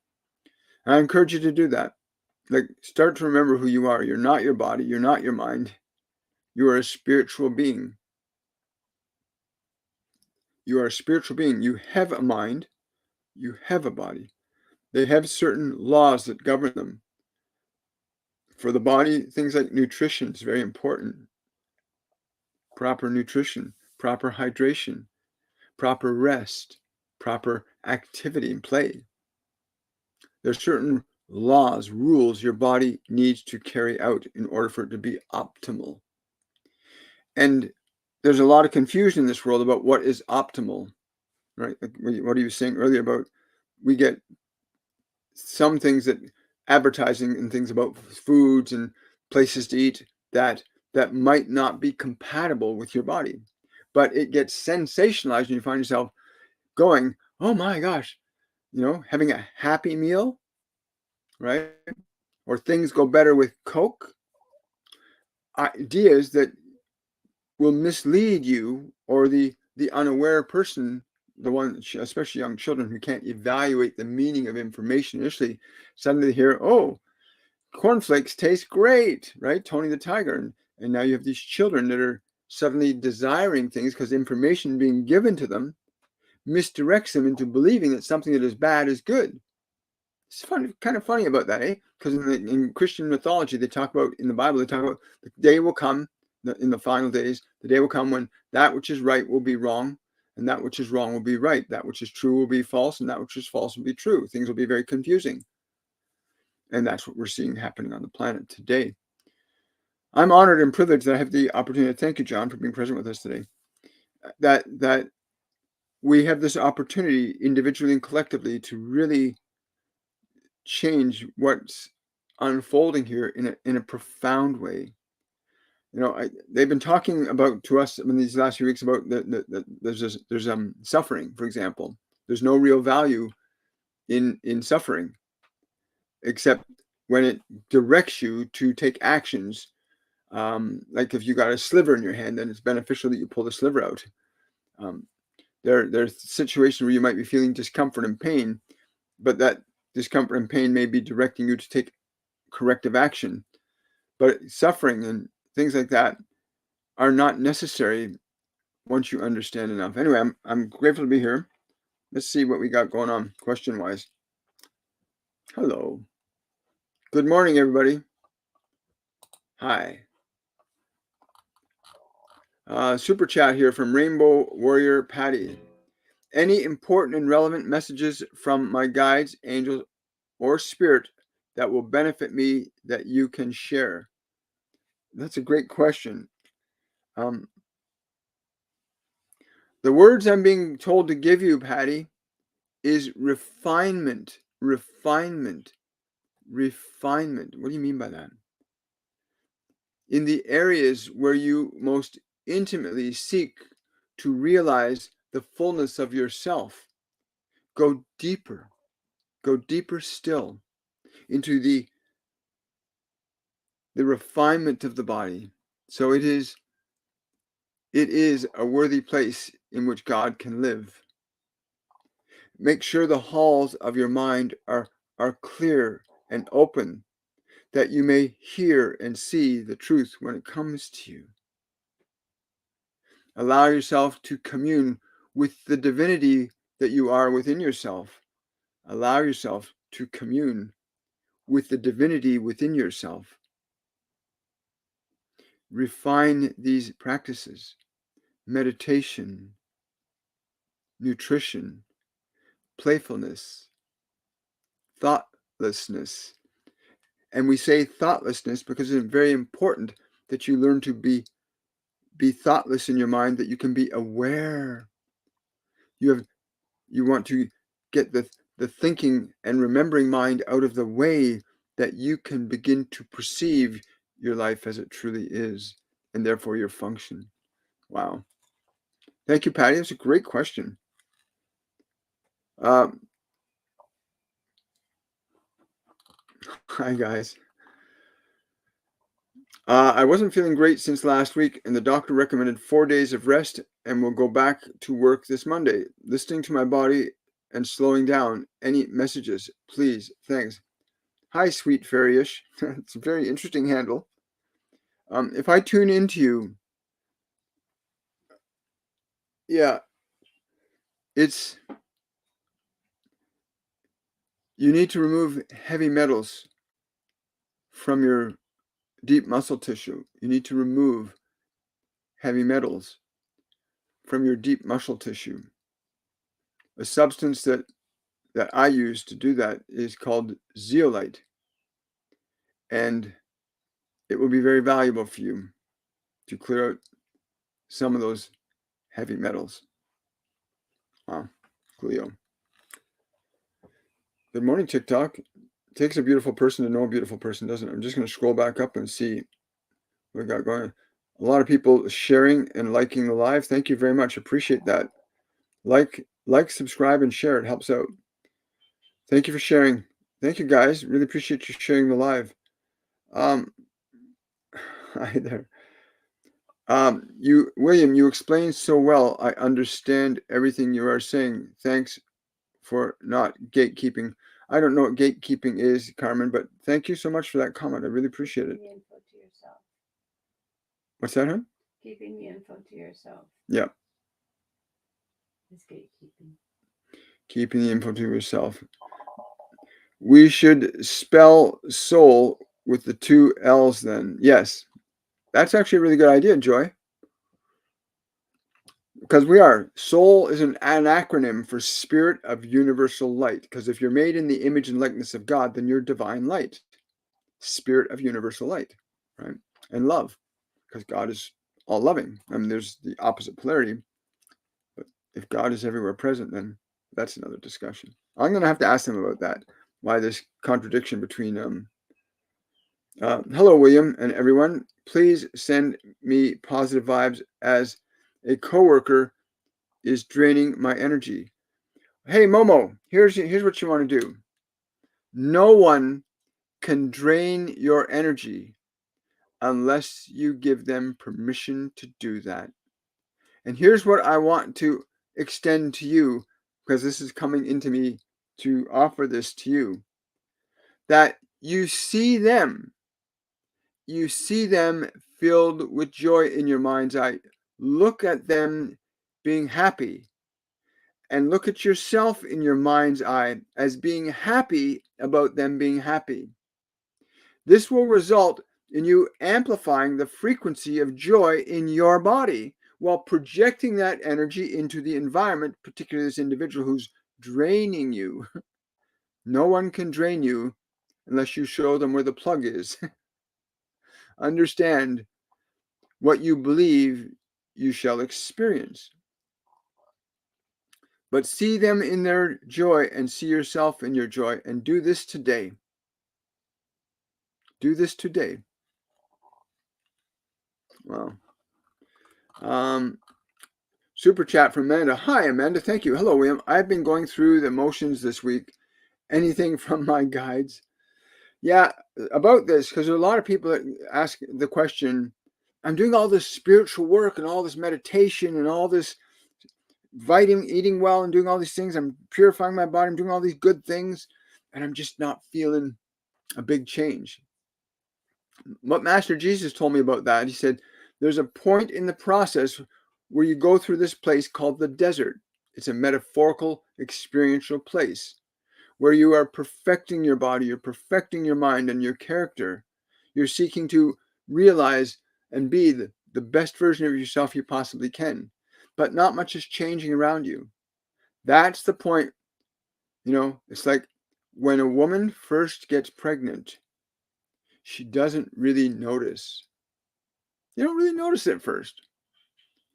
Speaker 1: And I encourage you to do that. Like, start to remember who you are. You're not your body. You're not your mind. You are a spiritual being. You are a spiritual being. You have a mind. You have a body. They have certain laws that govern them. For the body, things like nutrition is very important. Proper nutrition, proper hydration, proper rest, proper activity and play. There's certain laws, rules your body needs to carry out in order for it to be optimal. And there's a lot of confusion in this world about what is optimal, right? Like what you were saying earlier about, we get some things that advertising and things about foods and places to eat that might not be compatible with your body, but it gets sensationalized and you find yourself going, oh my gosh, having a happy meal, right? Or things go better with Coke. Ideas that will mislead you or the unaware person, the one, especially young children who can't evaluate the meaning of information initially, suddenly hear, oh, cornflakes taste great, right? Tony the Tiger. And now you have these children that are suddenly desiring things because information being given to them misdirects them into believing that something that is bad is good. It's kind of funny about that, eh? Because in Christian mythology, they talk about, in the Bible, they talk about the day will come, in the final days, the day will come when that which is right will be wrong, and that which is wrong will be right. That which is true will be false, and that which is false will be true. Things will be very confusing. And that's what we're seeing happening on the planet today. I'm honored and privileged that I have the opportunity to thank you, John, for being present with us today. That we have this opportunity individually and collectively to really change what's unfolding here in a profound way. They've been talking about to us in these last few weeks about there's suffering, for example. There's no real value in suffering, except when it directs you to take actions. Like if you got a sliver in your hand, then it's beneficial that you pull the sliver out. There's situations where you might be feeling discomfort and pain, but that discomfort and pain may be directing you to take corrective action. But suffering and things like that are not necessary once you understand enough. Anyway, I'm grateful to be here. Let's see what we got going on question-wise. Hello. Good morning, everybody. Hi. Super chat here from Rainbow Warrior Patty. Any important and relevant messages from my guides, angels, or spirit that will benefit me that you can share? That's a great question. The words I'm being told to give you, Patty, is refinement. Refinement. Refinement. What do you mean by that? In the areas where you most intimately seek to realize the fullness of yourself, go deeper still into the refinement of the body. So it is a worthy place in which God can live. Make sure the halls of your mind are clear and open, that you may hear and see the truth when it comes to you. Allow yourself to commune with the divinity that you are within yourself. Allow yourself to commune with the divinity within yourself. Refine these practices: meditation, nutrition, playfulness, thoughtlessness. And we say thoughtlessness because it's very important that you learn to be thoughtless in your mind, that you can be aware. You want to get the thinking and remembering mind out of the way, that you can begin to perceive your life as it truly is, and therefore your function. Wow. Thank you, Patty. That's a great question. Hi, guys. I wasn't feeling great since last week, and the doctor recommended 4 days of rest, and will go back to work this Monday. Listening to my body and slowing down. Any messages, please? Thanks. Hi, sweet fairyish. It's a very interesting handle. If I tune into you, yeah, you need to remove heavy metals from your deep muscle tissue. You need to remove heavy metals from your deep muscle tissue. A substance that I use to do that is called zeolite, and it will be very valuable for you to clear out some of those heavy metals. Wow, Cleo. Good morning, TikTok. It takes a beautiful person to know a beautiful person, doesn't it? I'm just going to scroll back up and see what we got going. A lot of people sharing and liking the live. Thank you very much. Appreciate that. Like, subscribe, and share. It helps out. Thank you for sharing. Thank you, guys. Really appreciate you sharing the live. Hi there. William, you explained so well. I understand everything you are saying. Thanks for not gatekeeping. I don't know what gatekeeping is, Carmen, but thank you so much for that comment. I really appreciate it.
Speaker 2: The info to yourself.
Speaker 1: What's that, hon?
Speaker 2: Keeping the info to yourself.
Speaker 1: Yeah.
Speaker 2: Is gatekeeping.
Speaker 1: Keeping the info to yourself. We should spell soul with the 2 L's then. Yes. That's actually a really good idea, Joy. Because soul is an acronym for Spirit of Universal Light. Because if you're made in the image and likeness of God, then you're divine light. Spirit of Universal Light, right? And love, because God is all loving. I mean, there's the opposite polarity. But if God is everywhere present, then that's another discussion. I'm going to have to ask them about that. Why this contradiction between hello, William, and everyone. Please send me positive vibes, as a coworker is draining my energy. Hey, Momo, here's what you want to do. No one can drain your energy unless you give them permission to do that. And here's what I want to extend to you, because this is coming into me to offer this to you, that you see them filled with joy in your mind's eye. Look at them being happy, and look at yourself in your mind's eye as being happy about them being happy. This will result in you amplifying the frequency of joy in your body while projecting that energy into the environment, particularly this individual who's draining you. No one can drain you unless you show them where the plug is. Understand, what you believe, you shall experience. But see them in their joy and see yourself in your joy, and do this today. Do this today. Wow. Super chat from Amanda. Hi, Amanda. Thank you. Hello, William. I've been going through the motions this week. Anything from my guides? Yeah, about this, because there are a lot of people that ask the question, I'm doing all this spiritual work and all this meditation and all this eating well and doing all these things. I'm purifying my body. I'm doing all these good things, and I'm just not feeling a big change. What Master Jesus told me about that, he said, there's a point in the process where you go through this place called the desert. It's a metaphorical, experiential place where you are perfecting your body, you're perfecting your mind and your character. You're seeking to realize and be the best version of yourself you possibly can. But not much is changing around you. That's the point. It's like when a woman first gets pregnant, she doesn't really notice. You don't really notice it at first.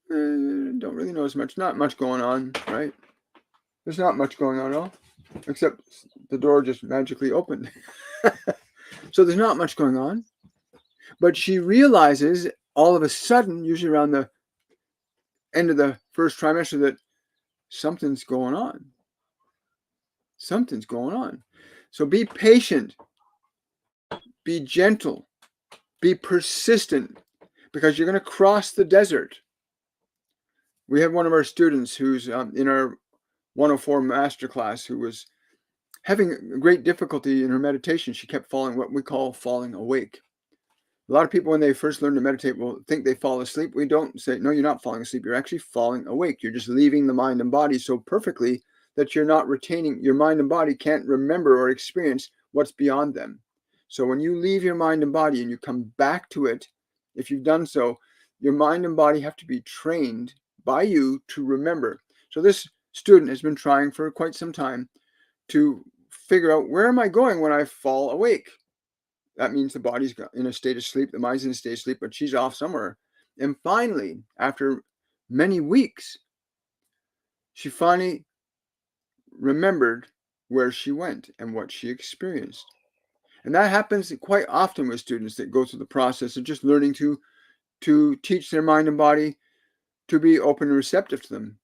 Speaker 1: Don't really notice much. Not much going on, right? There's not much going on at all, except the door just magically opened. So there's not much going on. But she realizes all of a sudden, usually around the end of the first trimester, that something's going on. Something's going on. So be patient. Be gentle. Be persistent, because you're going to cross the desert. We have one of our students who's in our 104 masterclass who was having great difficulty in her meditation. She kept what we call falling awake. A lot of people, when they first learn to meditate, will think they fall asleep. We don't say, no, you're not falling asleep. You're actually falling awake. You're just leaving the mind and body so perfectly that you're not retaining. Your mind and body can't remember or experience what's beyond them. So when you leave your mind and body and you come back to it, if you've done so, your mind and body have to be trained by you to remember. So this student has been trying for quite some time to figure out, where am I going when I fall awake? That means the body's in a state of sleep, the mind's in a state of sleep, but she's off somewhere. And finally, after many weeks, she finally remembered where she went and what she experienced. And that happens quite often with students that go through the process of just learning to teach their mind and body to be open and receptive to them.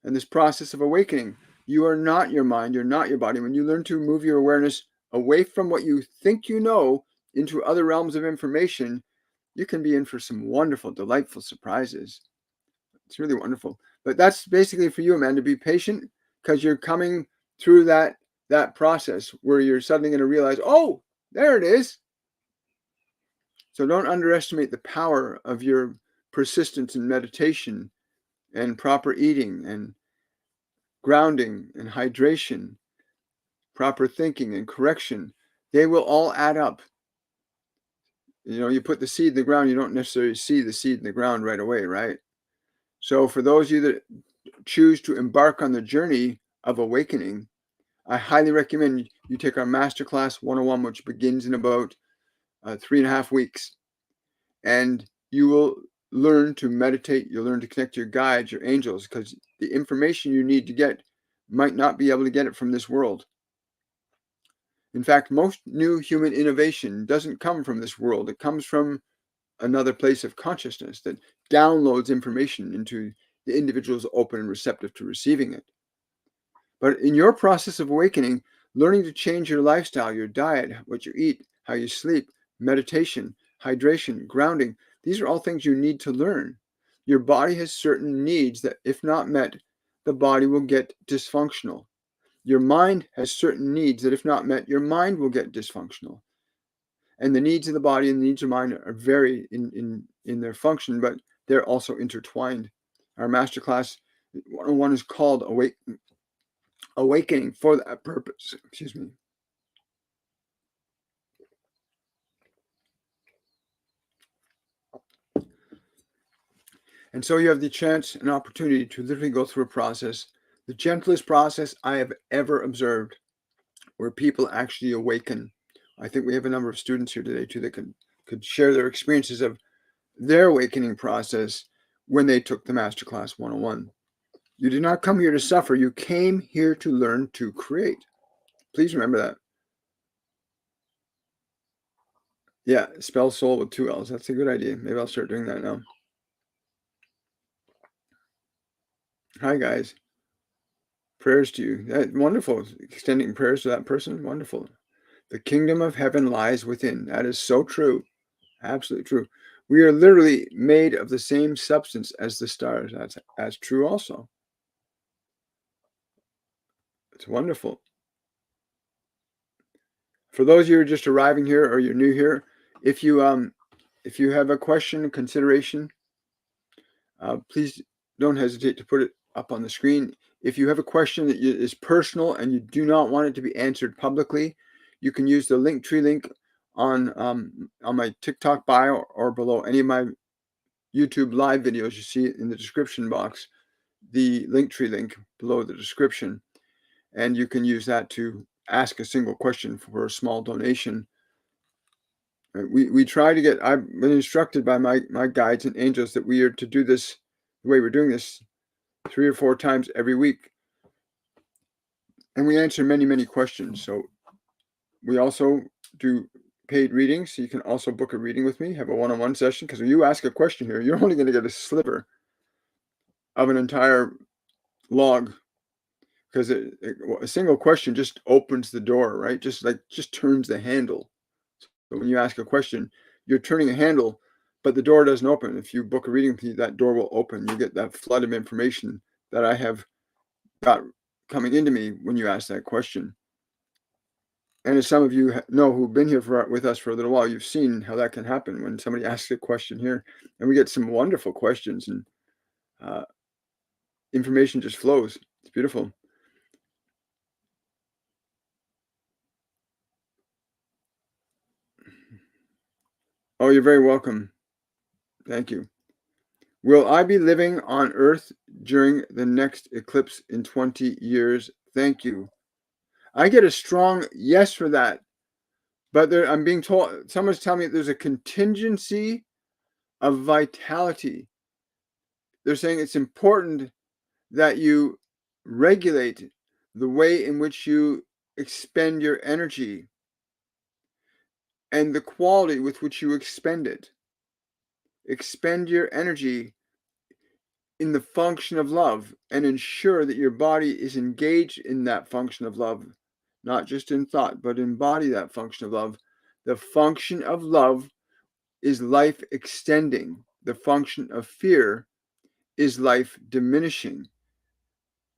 Speaker 1: And this process of awakening, you are not your mind, you're not your body. When you learn to move your awareness away from what you think you know into other realms of information, you can be in for some wonderful, delightful surprises. It's really wonderful. But that's basically for you, Amanda. Be patient, because you're coming through that process where you're suddenly going to realize, oh, there it is. So don't underestimate the power of your persistence in meditation and proper eating and grounding and hydration, proper thinking and correction. They will all add up. You put the seed in the ground, you don't necessarily see the seed in the ground right away, right? So for those of you that choose to embark on the journey of awakening, I highly recommend you take our Masterclass 101, which begins in about 3.5 weeks. And you will learn to meditate. You'll learn to connect to your guides, your angels, because the information you need to get might not be able to get it from this world. In fact, most new human innovation doesn't come from this world. It comes from another place of consciousness that downloads information into the individual's open and receptive to receiving it. But in your process of awakening, learning to change your lifestyle, your diet, what you eat, how you sleep, meditation, hydration, grounding. These are all things you need to learn. Your body has certain needs that, if not met, the body will get dysfunctional. Your mind has certain needs that, if not met, your mind will get dysfunctional. And the needs of the body and the needs of mind are vary in their function, but they're also intertwined. Our masterclass 101 is called Awakening for that purpose. Excuse me. And so you have the chance and opportunity to literally go through a process, the gentlest process I have ever observed, where people actually awaken. I think we have a number of students here today too that could share their experiences of their awakening process when they took the Masterclass 101. You did not come here to suffer. You came here to learn to create. Please remember that. Yeah, spell soul with 2 L's. That's a good idea. Maybe I'll start doing that now. Hi, guys. Prayers to you. Wonderful. Extending prayers to that person. Wonderful. The kingdom of heaven lies within. That is so true. Absolutely true. We are literally made of the same substance as the stars. That's true also. It's wonderful. For those of you who are just arriving here or you're new here, if you have a question, consideration, please don't hesitate to put it up on the screen. If you have a question that is personal and you do not want it to be answered publicly, you can use the Linktree link on my TikTok bio or below any of my YouTube live videos. You see it in the description box, the Linktree link below the description, and you can use that to ask a single question for a small donation. We try to get, I've been instructed by my guides and angels that we are to do this the way we're doing this 3 or 4 times every week. And we answer many, many questions. So we also do paid readings. So you can also book a reading with me, have a one-on-one session, because when you ask a question here, you're only going to get a sliver of an entire log, because a single question just opens the door, right? Just turns the handle. So when you ask a question, you're turning a handle, but the door doesn't open. If you book a reading with me, that door will open. You get that flood of information that I have got coming into me when you ask that question. And as some of you know who've been here with us for a little while, you've seen how that can happen when somebody asks a question here, and we get some wonderful questions, and information just flows. It's beautiful. Oh, you're very welcome. Thank you. Will I be living on Earth during the next eclipse in 20 years? Thank you. I get a strong yes for that. But I'm being told, someone's telling me there's a contingency of vitality. They're saying it's important that you regulate the way in which you expend your energy and the quality with which you expend it. Expend your energy in the function of love and ensure that your body is engaged in that function of love, not just in thought, but embody that function of love. The function of love is life extending. The function of fear is life diminishing.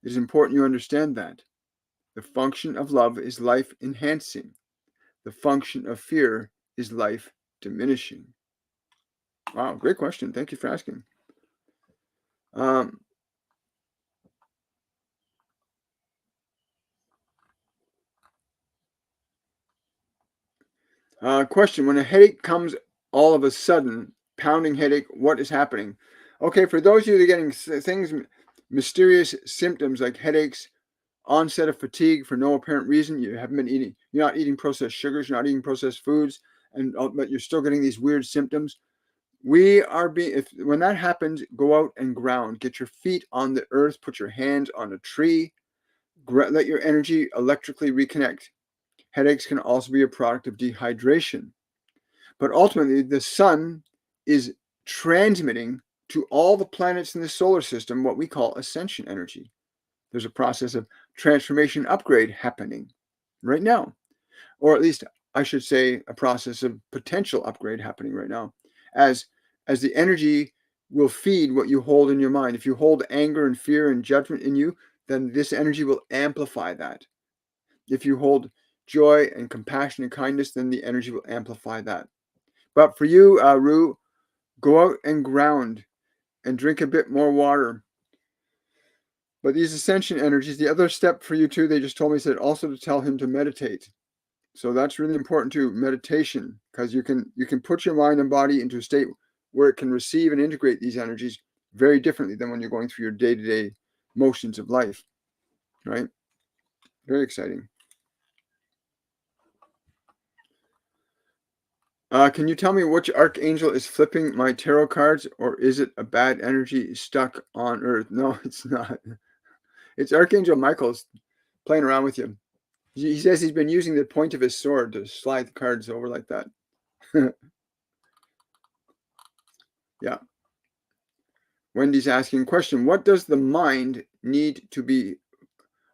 Speaker 1: It is important you understand that. The function of love is life enhancing. The function of fear is life diminishing. Wow, great question. Thank you for asking. Question: when a headache comes all of a sudden, pounding headache, what is happening? Okay, for those of you that are getting things, mysterious symptoms like headaches, onset of fatigue for no apparent reason, you haven't been eating, you're not eating processed sugars, you're not eating processed foods, but you're still getting these weird symptoms. When that happens, go out and ground. Get your feet on the earth, put your hands on a tree, let your energy electrically reconnect. Headaches can also be a product of dehydration. But ultimately, the sun is transmitting to all the planets in the solar system what we call ascension energy. There's a process of transformation upgrade happening right now, or at least I should say, a process of potential upgrade happening right now, as the energy will feed what you hold in your mind. If you hold anger and fear and judgment in you, then this energy will amplify that. If you hold joy and compassion and kindness, then the energy will amplify that. But for you, Rue, go out and ground and drink a bit more water. But these ascension energies, the other step for you too, they just told me, said also to tell him to meditate. So that's really important too, meditation, because you can put your mind and body into a state where it can receive and integrate these energies very differently than when you're going through your day-to-day motions of life, right? Very exciting. Can you tell me which archangel is flipping my tarot cards, or is it a bad energy stuck on Earth? No, it's not. It's Archangel Michael's playing around with you. He says he's been using the point of his sword to slide the cards over like that. Yeah. Wendy's asking question: What does the mind need to be?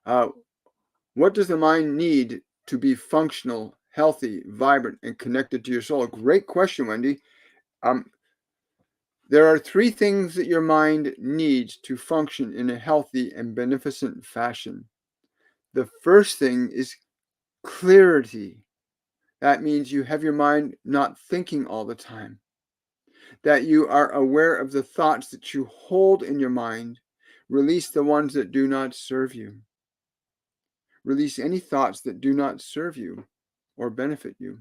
Speaker 1: What does the mind need to be functional, healthy, vibrant, and connected to your soul? Great question, Wendy. There are three things that your mind needs to function in a healthy and beneficent fashion. The first thing is clarity. That means you have your mind not thinking all the time, that you are aware of the thoughts that you hold in your mind. Release the ones that do not serve you. Release any thoughts that do not serve you or benefit you.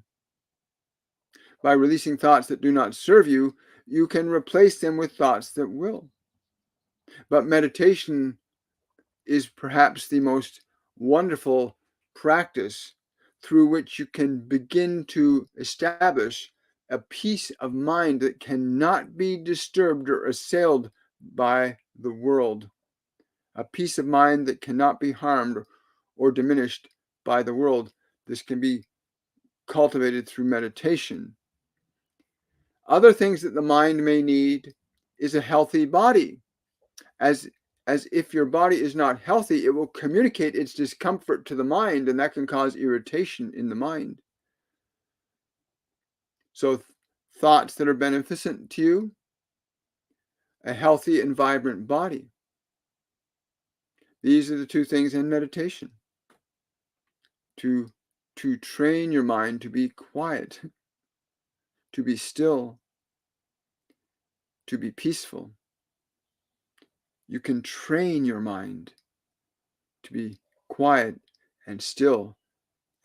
Speaker 1: By releasing thoughts that do not serve you, you can replace them with thoughts that will. But meditation is perhaps the most wonderful practice through which you can begin to establish a peace of mind that cannot be disturbed or assailed by the world, a peace of mind that cannot be harmed or diminished by the world. This can be cultivated through meditation. Other things that the mind may need is a healthy body. As if your body is not healthy, it will communicate its discomfort to the mind, and that can cause irritation in the mind. So thoughts that are beneficent to you, a healthy and vibrant body. These are the two things in meditation. To train your mind to be quiet, to be still, to be peaceful. You can train your mind to be quiet and still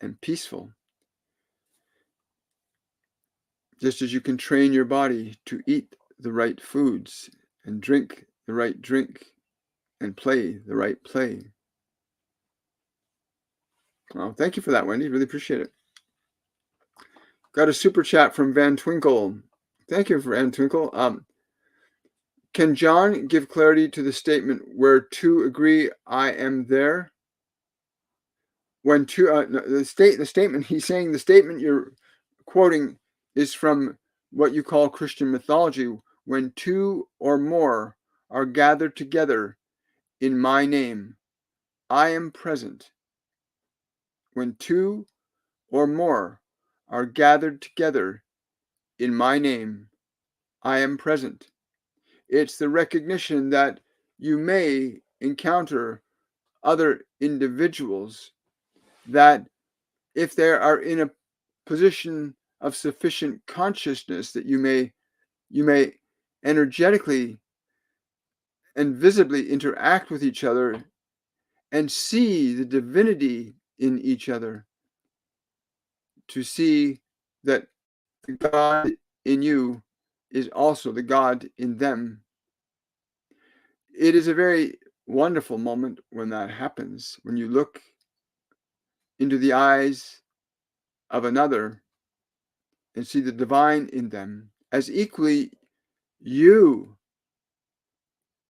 Speaker 1: and peaceful, just as you can train your body to eat the right foods and drink the right drink and play the right play. Well, thank you for that, Wendy. Really appreciate it. Got a super chat from Van Twinkle. Thank you, Van Twinkle. Can John give clarity to the statement where two agree, I am there? When two, the statement he's saying, the statement you're quoting is from what you call Christian mythology. When two or more are gathered together in my name, I am present. When two or more are gathered together in my name, I am present. It's the recognition that you may encounter other individuals that, if they are in a position of sufficient consciousness, that you may energetically and visibly interact with each other and see the divinity in each other, to see that the God in you is also the God in them. It is a very wonderful moment when that happens, when you look into the eyes of another and see the divine in them, as equally you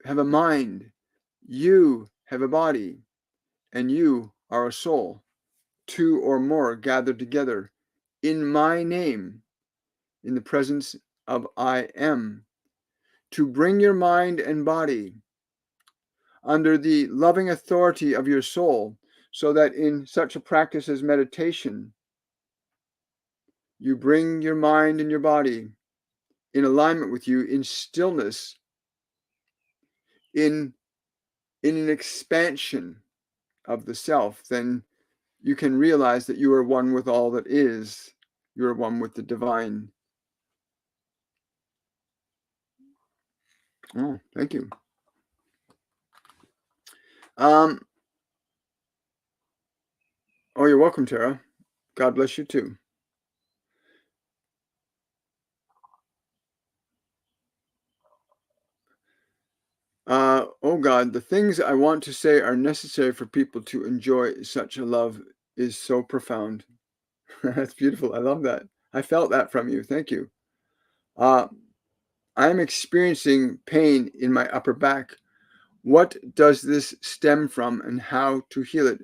Speaker 1: have a mind, you have a body, and you are a soul. Two or more gathered together in my name, in the presence of I am, to bring your mind and body under the loving authority of your soul, so that in such a practice as meditation, You bring your mind and your body in alignment with you, in stillness, in an expansion of the self, then you can realize that you are one with all that is. You are one with the divine. Oh, thank you. Oh, you're welcome, Tara. God bless you too. Oh God, the things I want to say are necessary for people to enjoy such a love is so profound. That's beautiful. I love that. I felt that from you. Thank you. I'm experiencing pain in my upper back. What does this stem from and how to heal it?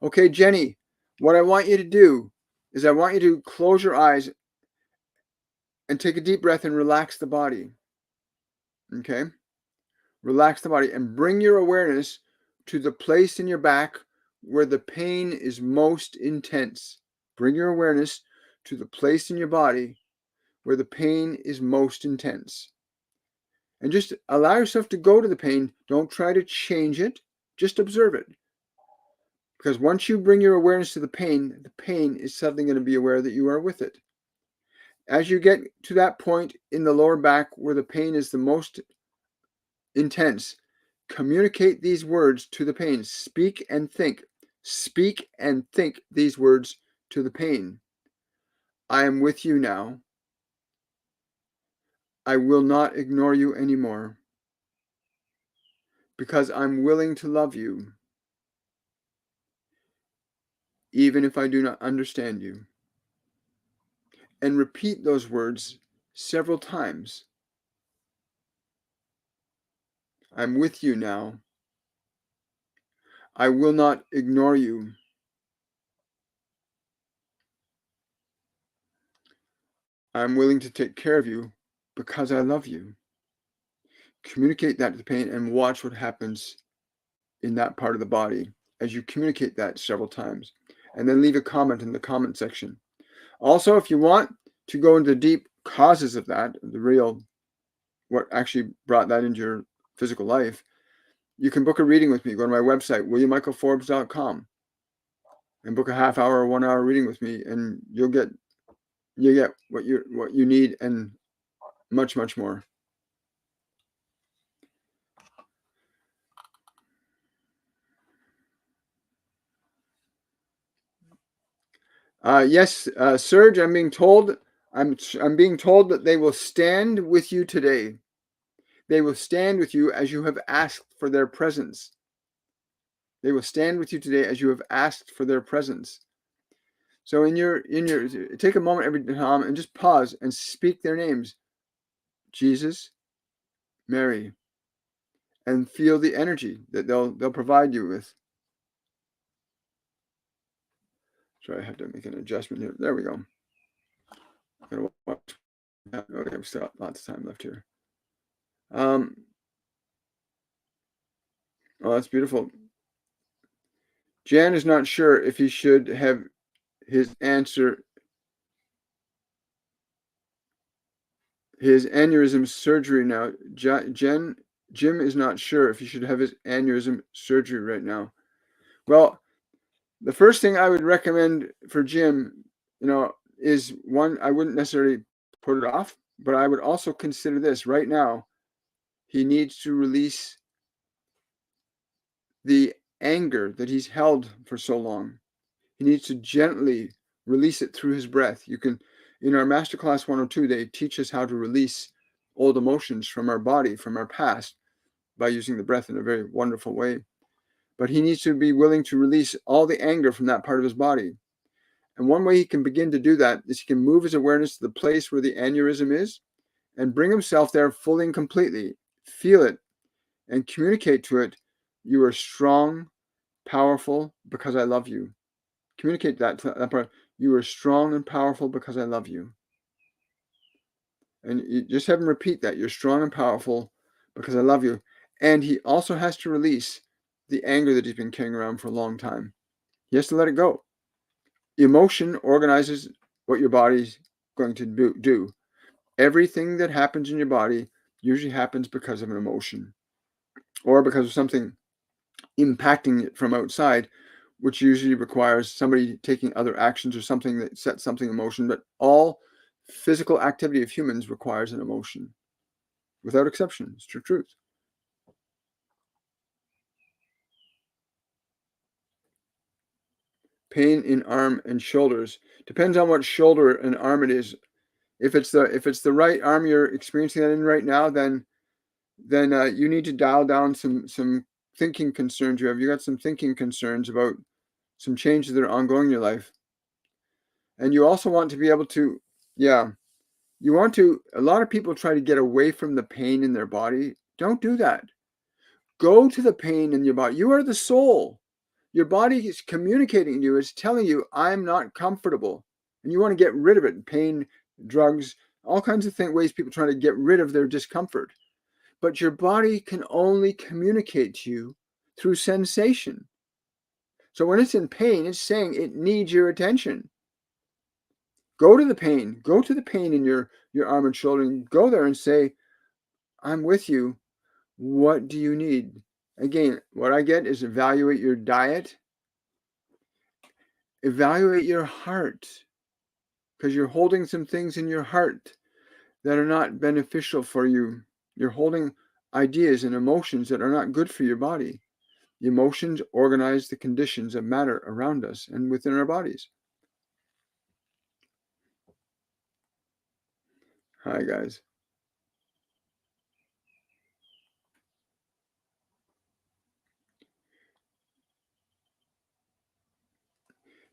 Speaker 1: Okay, Jenny, what I want you to do is I want you to close your eyes and take a deep breath and relax the body. Okay? Relax the body and bring your awareness to the place in your back where the pain is most intense. Bring your awareness to the place in your body where the pain is most intense. And just allow yourself to go to the pain. Don't try to change it. Just observe it. Because once you bring your awareness to the pain is suddenly going to be aware that you are with it. As you get to that point in the lower back where the pain is the most intense, communicate these words to the pain. Speak and think. Speak and think these words to the pain. I am with you now. I will not ignore you anymore. Because I'm willing to love you, even if I do not understand you. And repeat those words several times. I'm with you now. I will not ignore you. I'm willing to take care of you because I love you. Communicate that to the pain and watch what happens in that part of the body as you communicate that several times. And then leave a comment in the comment section. Also, if you want to go into the deep causes of that, the real, what actually brought that into your physical life, you can book a reading with me. Go to my website, williammichaelforbes.com, and book a half hour or 1 hour reading with me, and you'll get what you need and much, much more. Yes, Serge, I'm being told that they will stand with you today. They will stand with you as you have asked for their presence. They will stand with you today as you have asked for their presence. So take a moment every time and just pause and speak their names. Jesus, Mary, and feel the energy that they'll provide you with. Sorry, I have to make an adjustment here. There we go. I'm gonna watch. Okay, we still got lots of time left here. Oh, that's beautiful. Jan is not sure if he should have his aneurysm surgery now. Jim is not sure if he should have his aneurysm surgery right now. Well, the first thing I would recommend for Jim, is one, I wouldn't necessarily put it off, but I would also consider this right now. He needs to release the anger that he's held for so long. He needs to gently release it through his breath. You can, in our Masterclass 102, they teach us how to release old emotions from our body, from our past, by using the breath in a very wonderful way. But he needs to be willing to release all the anger from that part of his body. And one way he can begin to do that is he can move his awareness to the place where the aneurysm is and bring himself there fully and completely. Feel it and communicate to it, you are strong, powerful because I love you. Communicate that to that part. You are strong and powerful because I love you. And you just have him repeat that. You're strong and powerful because I love you. And he also has to release the anger that he's been carrying around for a long time. He has to let it go. Emotion organizes what your body going to do. Everything that happens in your body usually happens because of an emotion or because of something impacting it from outside, which usually requires somebody taking other actions or something that sets something in motion. But all physical activity of humans requires an emotion, without exception. It's true truth. Pain in arm and shoulders depends on what shoulder and arm it is. If it's the right arm you're experiencing that in right now, then you need to dial down some thinking concerns you have. You got some thinking concerns about some changes that are ongoing in your life, and you also want to be able to, yeah, you want to. A lot of people try to get away from the pain in their body. Don't do that. Go to the pain in your body. You are the soul. Your body is communicating to you. It's telling you, I'm not comfortable. And you want to get rid of it. Pain, drugs, all kinds of ways people try to get rid of their discomfort. But your body can only communicate to you through sensation. So when it's in pain, it's saying it needs your attention. Go to the pain. Go to the pain in your arm and shoulder and go there and say, I'm with you. What do you need? Again, what I get is evaluate your diet, evaluate your heart, because you're holding some things in your heart that are not beneficial for you. You're holding ideas and emotions that are not good for your body. The emotions organize the conditions of matter around us and within our bodies. Hi, guys.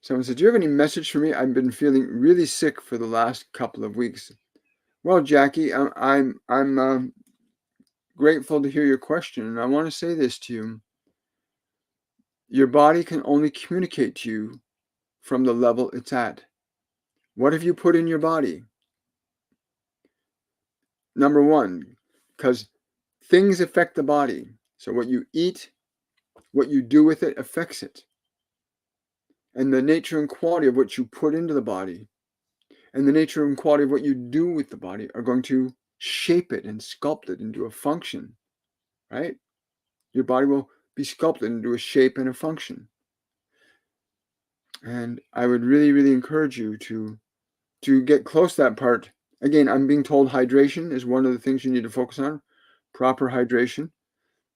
Speaker 1: Someone said, do you have any message for me? I've been feeling really sick for the last couple of weeks. Well, Jackie, I'm grateful to hear your question, and I want to say this to you. Your body can only communicate to you from the level it's at. What have you put in your body? Number one, because things affect the body. So what you eat, what you do with it affects it. And the nature and quality of what you put into the body and the nature and quality of what you do with the body are going to shape it and sculpt it into a function, right? Your body will be sculpted into a shape and a function. And I would really, really encourage you to get close to that part. Again, I'm being told hydration is one of the things you need to focus on. Proper hydration.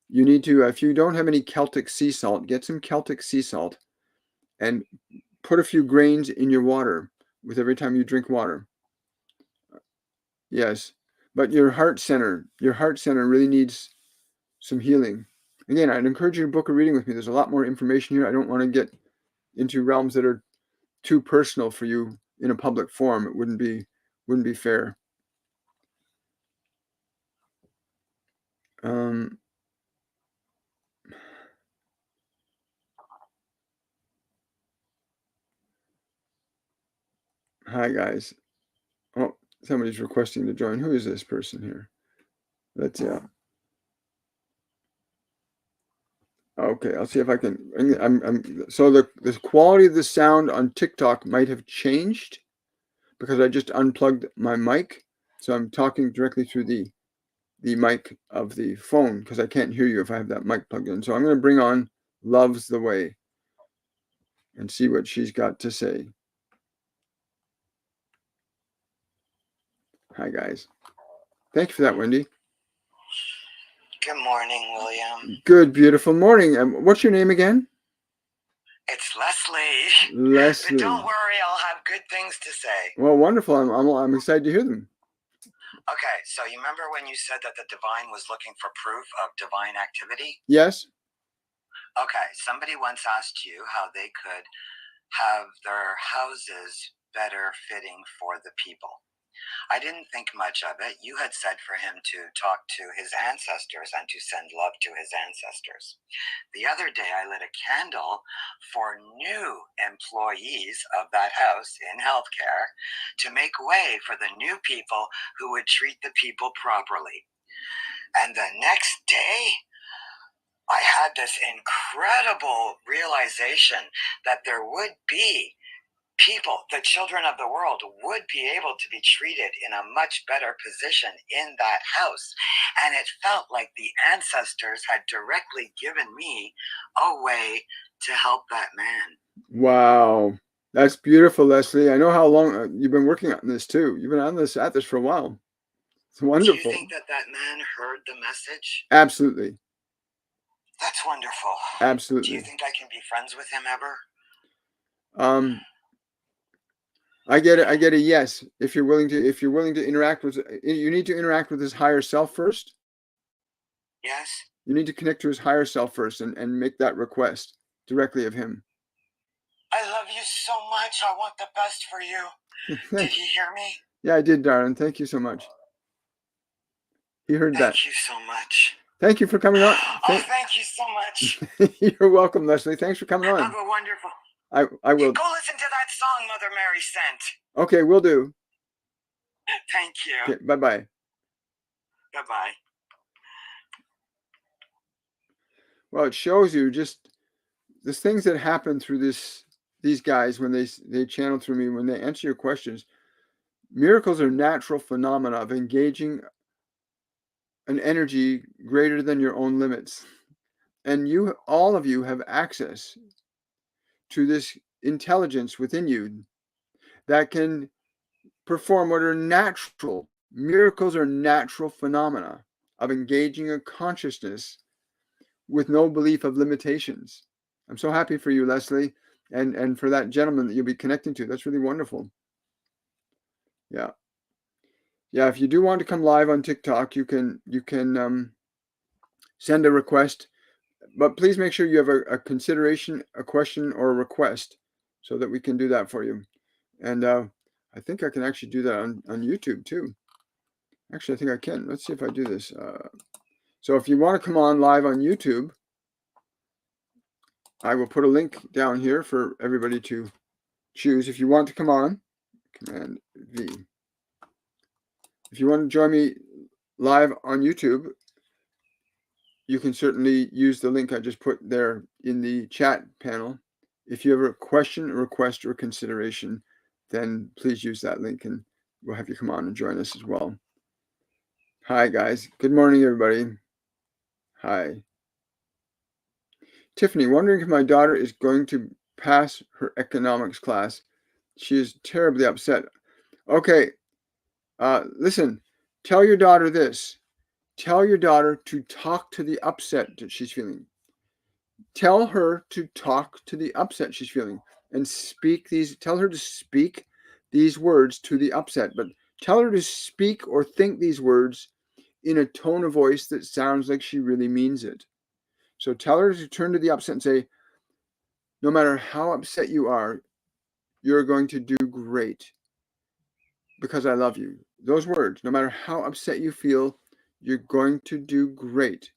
Speaker 1: You need to, if you don't have any Celtic sea salt, get some Celtic sea salt and put a few grains in your water with every time you drink water. Yes, but your heart center really needs some healing. Again, I'd encourage you to book a reading with me. There's a lot more information here. I don't want to get into realms that are too personal for you in a public forum. It wouldn't be fair. Hi guys. Oh, somebody's requesting to join. Who is this person here? Let's see. Okay, I'll see if I can. So the quality of the sound on TikTok might have changed because I just unplugged my mic, so I'm talking directly through the mic of the phone because I can't hear you if I have that mic plugged in. So I'm going to bring on Love's the Way and see what she's got to say. Hi guys. Thank you for that, Wendy.
Speaker 3: Good morning, William.
Speaker 1: Good, beautiful morning. What's your name again?
Speaker 3: It's Leslie.
Speaker 1: Leslie.
Speaker 3: But don't worry, I'll have good things to say.
Speaker 1: Well, wonderful. I'm excited to hear them.
Speaker 3: Okay, so you remember when you said that the divine was looking for proof of divine activity?
Speaker 1: Yes.
Speaker 3: Okay, somebody once asked you how they could have their houses better fitting for the people. I didn't think much of it. You had said for him to talk to his ancestors and to send love to his ancestors. The other day, I lit a candle for new employees of that house in healthcare to make way for the new people who would treat the people properly. And the next day, I had this incredible realization that there would be people, the children of the world, would be able to be treated in a much better position in that house. And it felt like the ancestors had directly given me a way to help that man.
Speaker 1: Wow. That's beautiful, Leslie. I know how long you've been working on this too. You've been at this for a while. It's wonderful.
Speaker 3: Do you think that that man heard the message?
Speaker 1: Absolutely.
Speaker 3: That's wonderful.
Speaker 1: Absolutely.
Speaker 3: Do you think I can be friends with him ever?
Speaker 1: I get it. I get a yes. If you're willing to interact with, you need to interact with his higher self first.
Speaker 3: Yes.
Speaker 1: You need to connect to his higher self first and make that request directly of him.
Speaker 3: I love you so much. I want the best for you. Did he hear me?
Speaker 1: Yeah, I did, darling. Thank you so much. He heard that.
Speaker 3: Thank you so much.
Speaker 1: Thank you for coming on.
Speaker 3: Thank you so much.
Speaker 1: You're welcome, Leslie. Thanks for coming on.
Speaker 3: Have a wonderful.
Speaker 1: I will.
Speaker 3: Go listen to that song Mother Mary sent.
Speaker 1: Okay, will do.
Speaker 3: Thank you.
Speaker 1: Okay, bye-bye.
Speaker 3: Bye-bye.
Speaker 1: Well, it shows you just the things that happen through these guys when they channel through me, when they answer your questions. Miracles are natural phenomena of engaging an energy greater than your own limits. And all of you have access to this intelligence within you that can perform what are natural. Miracles are natural phenomena of engaging a consciousness with no belief of limitations. I'm so happy for you, Leslie, and for that gentleman that you'll be connecting to. That's really wonderful. Yeah. Yeah, if you do want to come live on TikTok, you can send a request, but please make sure you have a consideration, a question, or a request so that we can do that for you. And I think I can actually do that on YouTube too. Actually, I think I can. Let's see if I do this. So if you want to come on live on YouTube, I will put a link down here for everybody to choose. If you want to come on, Command V. If you want to join me live on YouTube, you can certainly use the link I just put there in the chat panel. If you have a question, a request, or a consideration, then please use that link and we'll have you come on and join us as well. Hi, guys. Good morning, everybody. Hi. Tiffany, wondering if my daughter is going to pass her economics class. She is terribly upset. Okay. Listen, tell your daughter this. Tell your daughter to talk to the upset that she's feeling. Tell her to talk to the upset she's feeling and tell her to speak these words to the upset, but tell her to speak or think these words in a tone of voice that sounds like she really means it. So tell her to turn to the upset and say, no matter how upset you are, you're going to do great because I love you. Those words, no matter how upset you feel, you're going to do great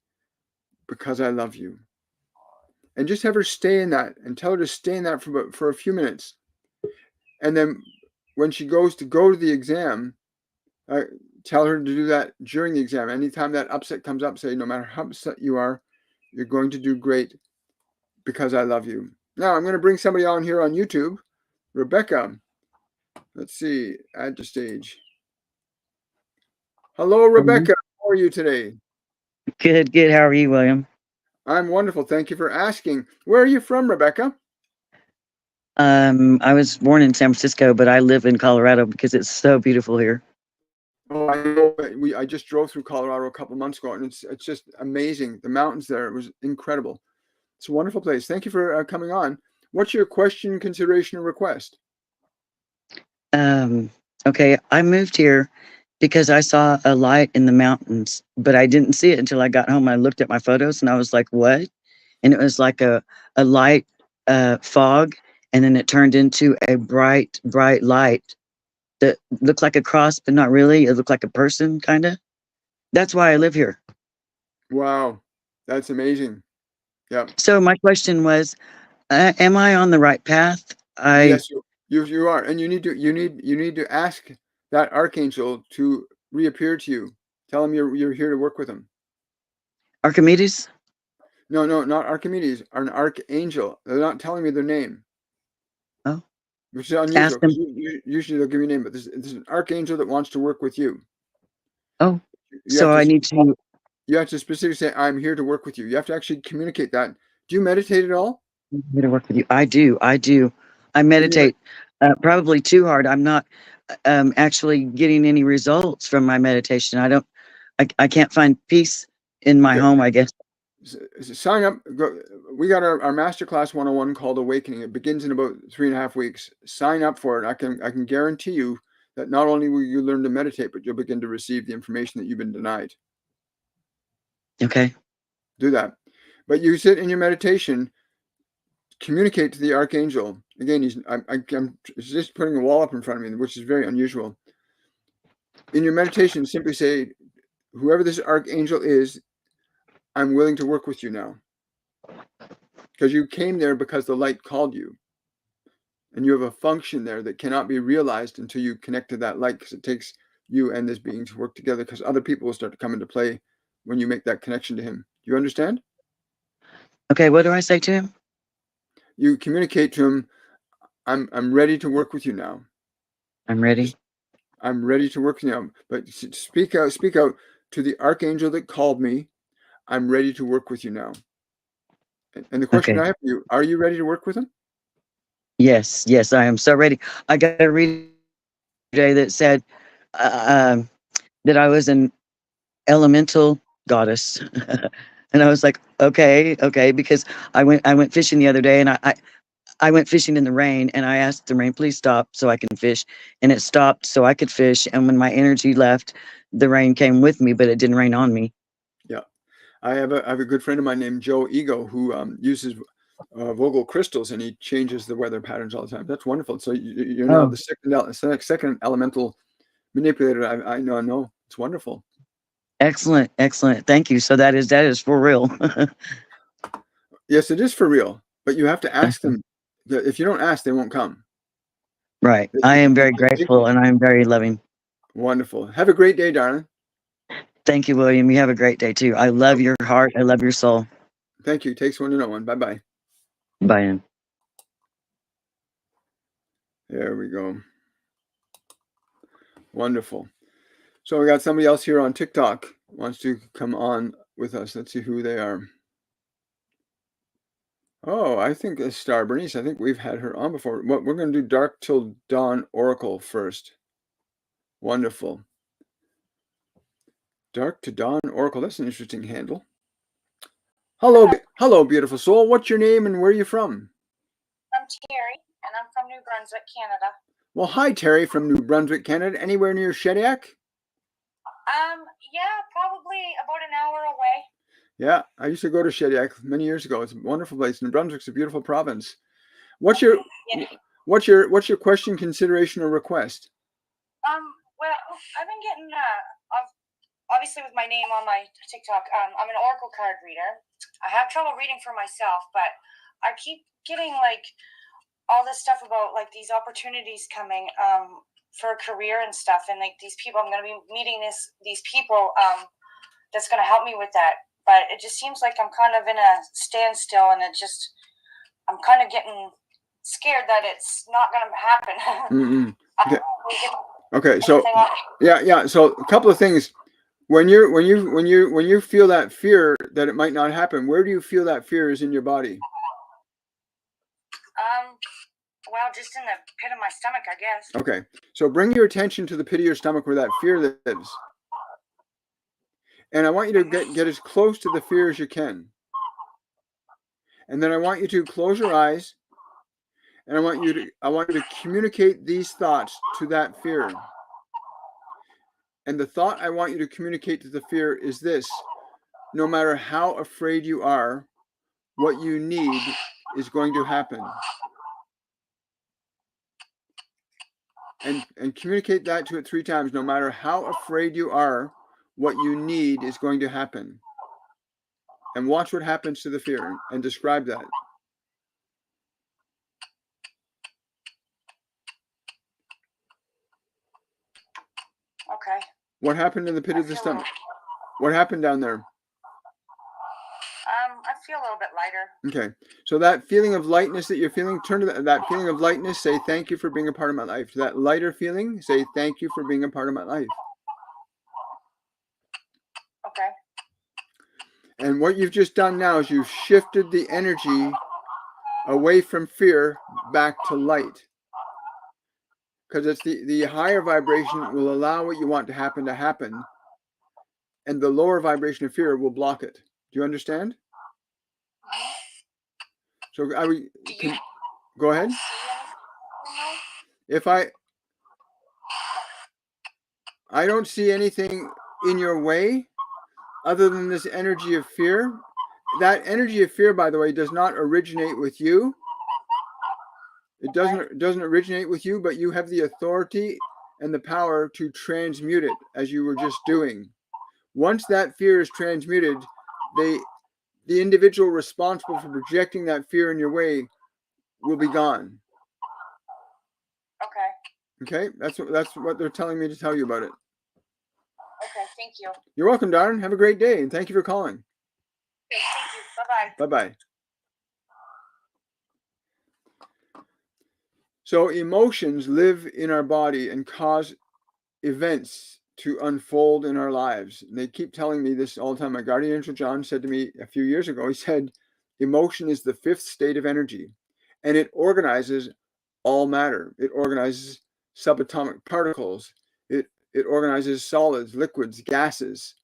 Speaker 1: because I love you. And just have her stay in that and tell her to stay in that for a few minutes. And then when she goes to the exam, tell her to do that during the exam. Anytime that upset comes up, say, no matter how upset you are, you're going to do great because I love you. Now I'm going to bring somebody on here on YouTube. Rebecca. Let's see. Add to stage. Hello, Rebecca. How are you today?
Speaker 4: Good, good. How are you, William?
Speaker 1: I'm wonderful. Thank you for asking. Where are you from, Rebecca?
Speaker 4: I was born in San Francisco, but I live in Colorado because it's so beautiful here.
Speaker 1: Oh, I know. I just drove through Colorado a couple months ago, and it's just amazing. The mountains there, it was incredible. It's a wonderful place. Thank you for coming on. What's your question, consideration, or request?
Speaker 4: Okay, I moved here because I saw a light in the mountains, but I didn't see it until I got home. I looked at my photos and I was like, what? And it was like a light fog, and then it turned into a bright light that looked like a cross, but not really. It looked like a person, kind of. That's why I live here.
Speaker 1: Wow, that's amazing. Yeah.
Speaker 4: So my question was, am I on the right path?
Speaker 1: Yes, you are, and you need to ask that archangel to reappear to you. Tell him you're here to work with him.
Speaker 4: Archimedes?
Speaker 1: No, not Archimedes. An archangel. They're not telling me their name.
Speaker 4: Oh.
Speaker 1: which is unusual
Speaker 4: Ask
Speaker 1: because
Speaker 4: them.
Speaker 1: usually they'll give you a name, but there's an archangel that wants to work with you.
Speaker 4: Oh,
Speaker 1: You have
Speaker 4: so
Speaker 1: to,
Speaker 4: I need to.
Speaker 1: you have to specifically say, I'm here to work with you. You have to actually communicate that. Do you meditate at all?
Speaker 4: I'm here to work with you. I do. I do. I
Speaker 1: In your,
Speaker 4: meditate probably too hard. I'm not actually getting any results from my meditation. I can't find peace in my
Speaker 1: okay.
Speaker 4: home, I guess.
Speaker 1: Sign up. We got our Masterclass 101 called Awakening. It begins in about 3.5 weeks. Sign up for it. I can guarantee you that not only will you learn to meditate, but you'll begin to receive the information that you've been denied.
Speaker 4: Okay.
Speaker 1: Do that. But you sit in your meditation, communicate to the archangel. Again, I'm just putting a wall up in front of me, which is very unusual. In your meditation, simply say, whoever this archangel is, I'm willing to work with you now. Because you came there because the light called you. And you have a function there that cannot be realized until you connect to that light, because it takes you and this being to work together, because other people will start to come into play when you make that connection to him. Do you understand?
Speaker 4: Okay. What do I say to him?
Speaker 1: You communicate to him, I'm ready to work with you now.
Speaker 4: I'm ready.
Speaker 1: Just, I'm ready to work with you now. But speak out to the archangel that called me. I'm ready to work with you now. And the question
Speaker 4: Okay.
Speaker 1: I have for you, are you ready to work with him?
Speaker 4: Yes. Yes, I am so ready. I got a reading today that said that I was an elemental goddess. And I was like, okay, because I went fishing the other day, and I went fishing in the rain, and I asked the rain, please stop so I can fish. And it stopped so I could fish. And when my energy left, the rain came with me, but it didn't rain on me.
Speaker 1: Yeah. I have a good friend of mine named Joe Ego who uses Vogel crystals, and he changes the weather patterns all the time. That's wonderful. So you're now
Speaker 4: Oh,
Speaker 1: the second elemental manipulator I know. It's wonderful.
Speaker 4: excellent, excellent. Thank you. So that is for real.
Speaker 1: Yes, it is for real, but you have to ask them. If you don't ask, they won't come.
Speaker 4: Right. I am very grateful, and I am very loving.
Speaker 1: Wonderful. Have a great day, darling.
Speaker 4: Thank you, William. You have a great day too. I love your heart. I love your soul.
Speaker 1: Thank you. Takes one to know one. Bye-bye.
Speaker 4: Bye.
Speaker 1: There we go. Wonderful. So we got somebody else here on TikTok wants to come on with us. Let's see who they are. Oh, I think it's Star Bernice. I think we've had her on before. We're going to do Dark Till Dawn Oracle first. Wonderful. Dark to Dawn Oracle. That's an interesting handle. Hello, beautiful soul. What's your name and where are you from?
Speaker 5: I'm Terry, and I'm from New Brunswick, Canada.
Speaker 1: Well, hi, Terry from New Brunswick, Canada. Anywhere near Shediac?
Speaker 5: Yeah, probably about an hour away.
Speaker 1: Yeah, I used to go to Shediac many years ago. It's a wonderful place. New Brunswick's a beautiful province. What's your question, consideration, or request?
Speaker 5: Well, I've been getting obviously with my name on my TikTok. I'm an oracle card reader. I have trouble reading for myself, but I keep getting like all this stuff about like these opportunities coming for a career and stuff, and like these people, I'm going to be meeting these people that's going to help me with that. But it just seems like I'm kind of in a standstill, and I'm kind of getting scared that it's not going to happen.
Speaker 1: Okay. Okay. So yeah. So a couple of things. When you feel that fear that it might not happen, where do you feel that fear is in your body?
Speaker 5: Well, just in the pit of my stomach, I guess.
Speaker 1: Okay. So bring your attention to the pit of your stomach where that fear lives. And I want you to get as close to the fear as you can. And then I want you to close your eyes, and I want you to communicate these thoughts to that fear. And the thought I want you to communicate to the fear is this: no matter how afraid you are, what you need is going to happen. And communicate that to it 3 times. No matter how afraid you are, what you need is going to happen. And watch what happens to the fear and describe that.
Speaker 5: Okay.
Speaker 1: What happened in the pit of the stomach? What happened down there?
Speaker 5: I feel a little bit lighter.
Speaker 1: Okay. So that feeling of lightness that you're feeling, turn to that feeling of lightness, say thank you for being a part of my life. To that lighter feeling, say thank you for being a part of my life.
Speaker 5: Okay.
Speaker 1: And what you've just done now is you've shifted the energy away from fear back to light. Because it's the higher vibration will allow what you want to happen, and the lower vibration of fear will block it. Do you understand? So go ahead. If I don't see anything in your way other than this energy of fear. That energy of fear, by the way, does not originate with you. It doesn't originate with you, but you have the authority and the power to transmute it, as you were just doing. Once that fear is transmuted, the individual responsible for projecting that fear in your way will be gone.
Speaker 5: Okay.
Speaker 1: Okay? That's what they're telling me to tell you about it.
Speaker 5: Okay, thank you.
Speaker 1: You're welcome, darling. Have a great day, and thank you for calling.
Speaker 5: Okay, thank you. Bye-bye.
Speaker 1: Bye-bye. So emotions live in our body and cause events to unfold in our lives. And they keep telling me this all the time. My guardian angel John said to me a few years ago, he said, emotion is the fifth state of energy, and it organizes all matter. It organizes subatomic particles. It organizes solids, liquids, gases.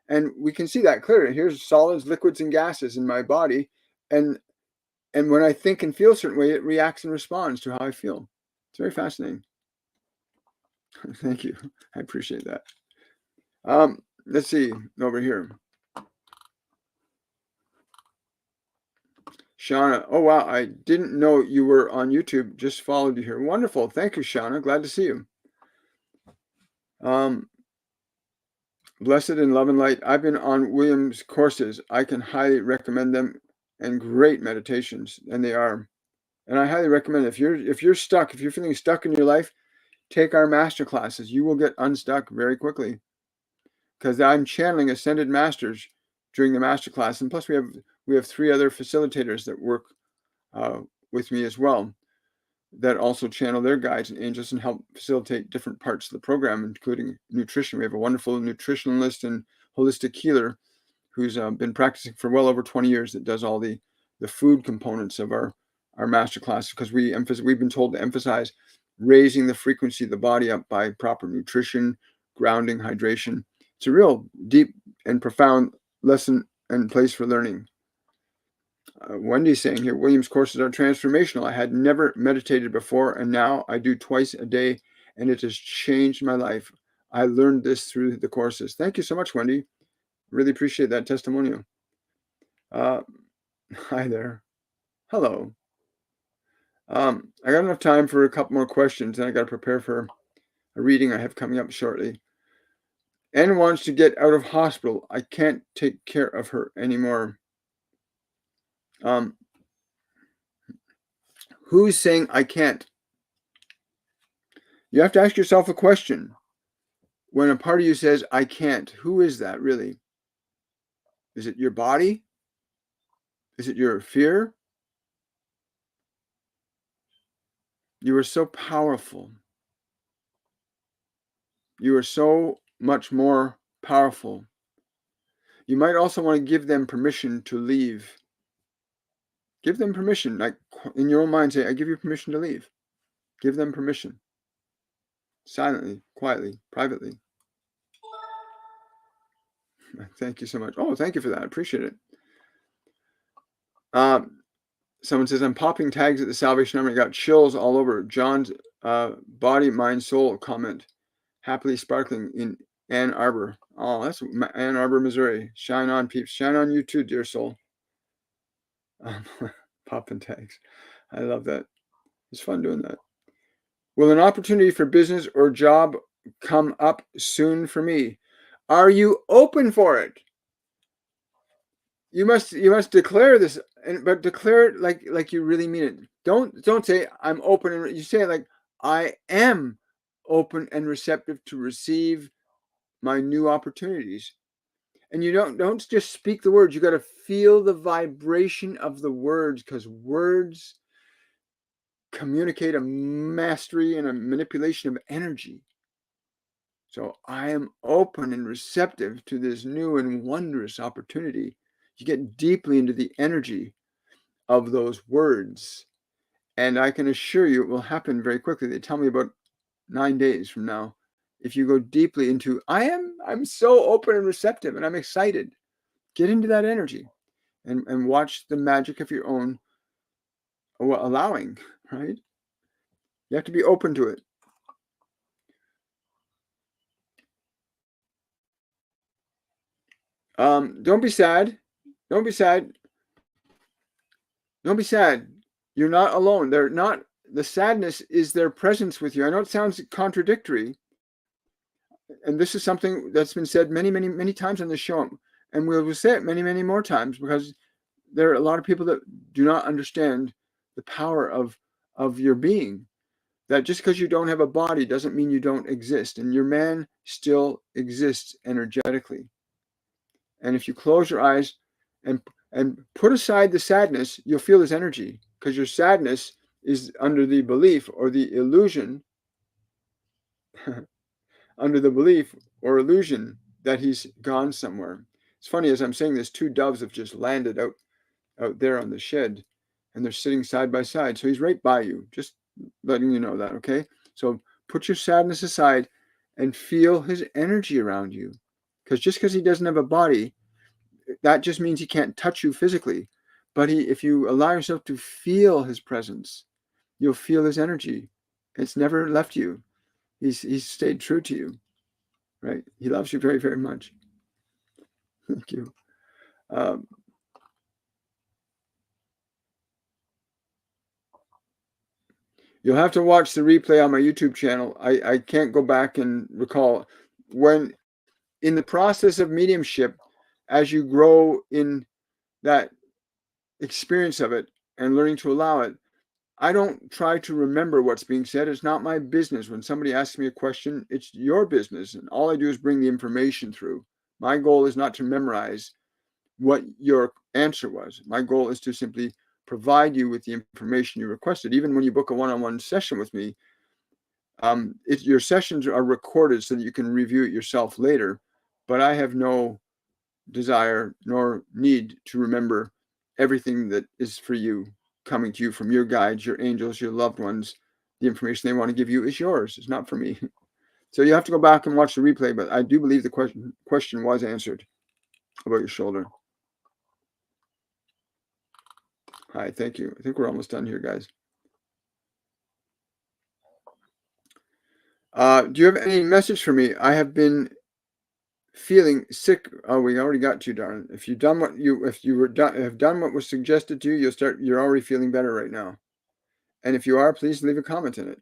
Speaker 1: And we can see that clearly. Here's solids, liquids, and gases in my body. And when I think and feel a certain way, it reacts and responds to how I feel. It's very fascinating. Thank you. I appreciate that. Let's see over here. Shauna. Oh, wow. I didn't know you were on YouTube. Just followed you here. Wonderful. Thank you, Shauna. Glad to see you. Blessed in Love and Light. I've been on William's courses. I can highly recommend them, and great meditations, and they are. And I highly recommend it. If you're stuck, if you're feeling stuck in your life, take our master classes. You will get unstuck very quickly, because I'm channeling ascended masters during the master class, and plus we have 3 other facilitators that work with me as well, that also channel their guides and angels and help facilitate different parts of the program, including nutrition. We have a wonderful nutritionalist and holistic healer who's been practicing for well over 20 years that does all the food components of our master class, because we've been told to emphasize raising the frequency of the body up by proper nutrition, grounding, hydration. It's a real deep and profound lesson and place for learning. Wendy's saying here, William's courses are transformational. I had never meditated before, and now I do twice a day, and it has changed my life. I learned this through the courses. Thank you so much, Wendy. Really appreciate that testimonial. Hi there. Hello. I got enough time for a couple more questions, and I got to prepare for a reading I have coming up shortly. Anne wants to get out of hospital. I can't take care of her anymore. Who's saying I can't? You have to ask yourself a question. When a part of you says, I can't, who is that really? Is it your body? Is it your fear? You are so powerful. You are so much more powerful. You might also want to give them permission to leave. Give them permission. Like in your own mind, say, I give you permission to leave. Give them permission. Silently, quietly, privately. Thank you so much. Oh, thank you for that. I appreciate it. Someone says, I'm popping tags at the Salvation Army. I got chills all over. John's body, mind, soul comment. Happily sparkling in Ann Arbor. Oh, that's Ann Arbor, Missouri. Shine on, peeps. Shine on you too, dear soul. Popping tags. I love that. It's fun doing that. Will an opportunity for business or job come up soon for me? Are you open for it? You must declare this, but declare it like you really mean it. Don't say I'm open, and you say it like I am open and receptive to receive my new opportunities. And you don't just speak the words, you got to feel the vibration of the words, because words communicate a mastery and a manipulation of energy. So I am open and receptive to this new and wondrous opportunity. You get deeply into the energy of those words, and I can assure you it will happen very quickly. They tell me about 9 days from now. If you go deeply into, I'm so open and receptive and I'm excited. Get into that energy and watch the magic of your own allowing, right? You have to be open to it. Don't be sad. Don't be sad. Don't be sad. You're not alone. They're not, the sadness is their presence with you. I know it sounds contradictory. And this is something that's been said many, many, many times on the show. And we'll say it many, many more times, because there are a lot of people that do not understand the power of your being. That just because you don't have a body doesn't mean you don't exist. And your man still exists energetically. And if you close your eyes and put aside the sadness, you'll feel his energy, because your sadness is under the belief or the illusion, under the belief or illusion that he's gone somewhere. It's funny, as I'm saying this, 2 doves have just landed out there on the shed, and they're sitting side by side. So he's right by you, just letting you know that, okay? So put your sadness aside and feel his energy around you, because just because he doesn't have a body, that just means he can't touch you physically. But if you allow yourself to feel his presence, you'll feel his energy. It's never left you. He's stayed true to you, right? He loves you very, very much. Thank you. You'll have to watch the replay on my YouTube channel. I can't go back and recall. When in the process of mediumship, as you grow in that experience of it and learning to allow it, I don't try to remember what's being said. It's not my business. When somebody asks me a question, it's your business. And all I do is bring the information through. My goal is not to memorize what your answer was. My goal is to simply provide you with the information you requested. Even when you book a one-on-one session with me, your sessions are recorded so that you can review it yourself later. But I have no desire nor need to remember everything that is for you, coming to you from your guides, your angels, your loved ones. The information they want to give you is yours. It's not for me. So you have to go back and watch the replay. But I do believe the question was answered about your shoulder. Hi, thank you. I think we're almost done here, guys. Do you have any message for me? I have been feeling sick. Oh, we already got to you, darling. If you've done have done what was suggested to you, you're already feeling better right now. And if you are, please leave a comment in it.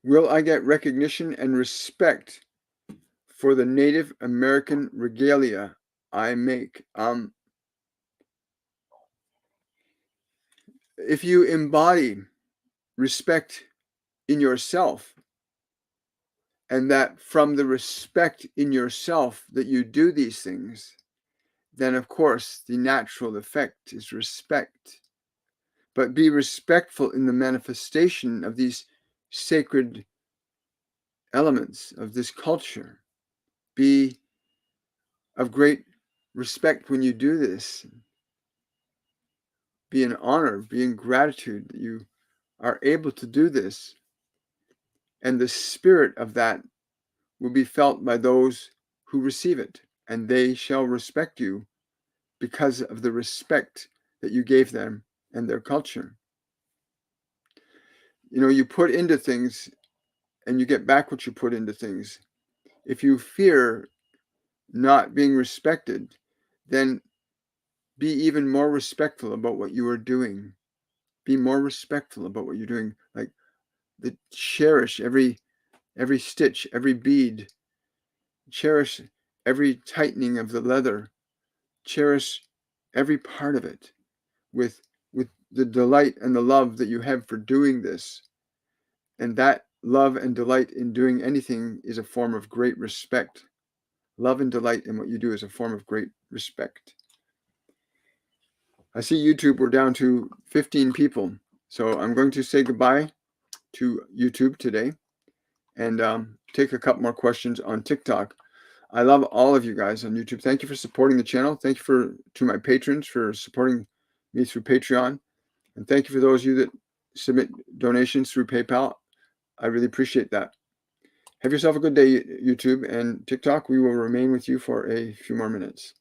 Speaker 1: Will I get recognition and respect for the Native American regalia I make? If you embody respect in yourself, and that from the respect in yourself that you do these things, then of course the natural effect is respect. But be respectful in the manifestation of these sacred elements of this culture. Be of great respect when you do this. Be in honor, be in gratitude that you are able to do this. And the spirit of that will be felt by those who receive it, and they shall respect you because of the respect that you gave them and their culture. You know, you put into things and you get back what you put into things. If you fear not being respected, then be even more respectful about what you are doing. Be more respectful about what you're doing. Like, cherish every stitch, every bead. Cherish every tightening of the leather. Cherish every part of it with the delight and the love that you have for doing this. And that love and delight in doing anything is a form of great respect. Love and delight in what you do is a form of great respect. I see YouTube, we're down to 15 people. So I'm going to say goodbye to YouTube today and take a couple more questions on TikTok. I love all of you guys on YouTube. Thank you for supporting the channel. Thank you to my patrons for supporting me through Patreon. And thank you for those of you that submit donations through PayPal. I really appreciate that. Have yourself a good day, YouTube and TikTok. We will remain with you for a few more minutes.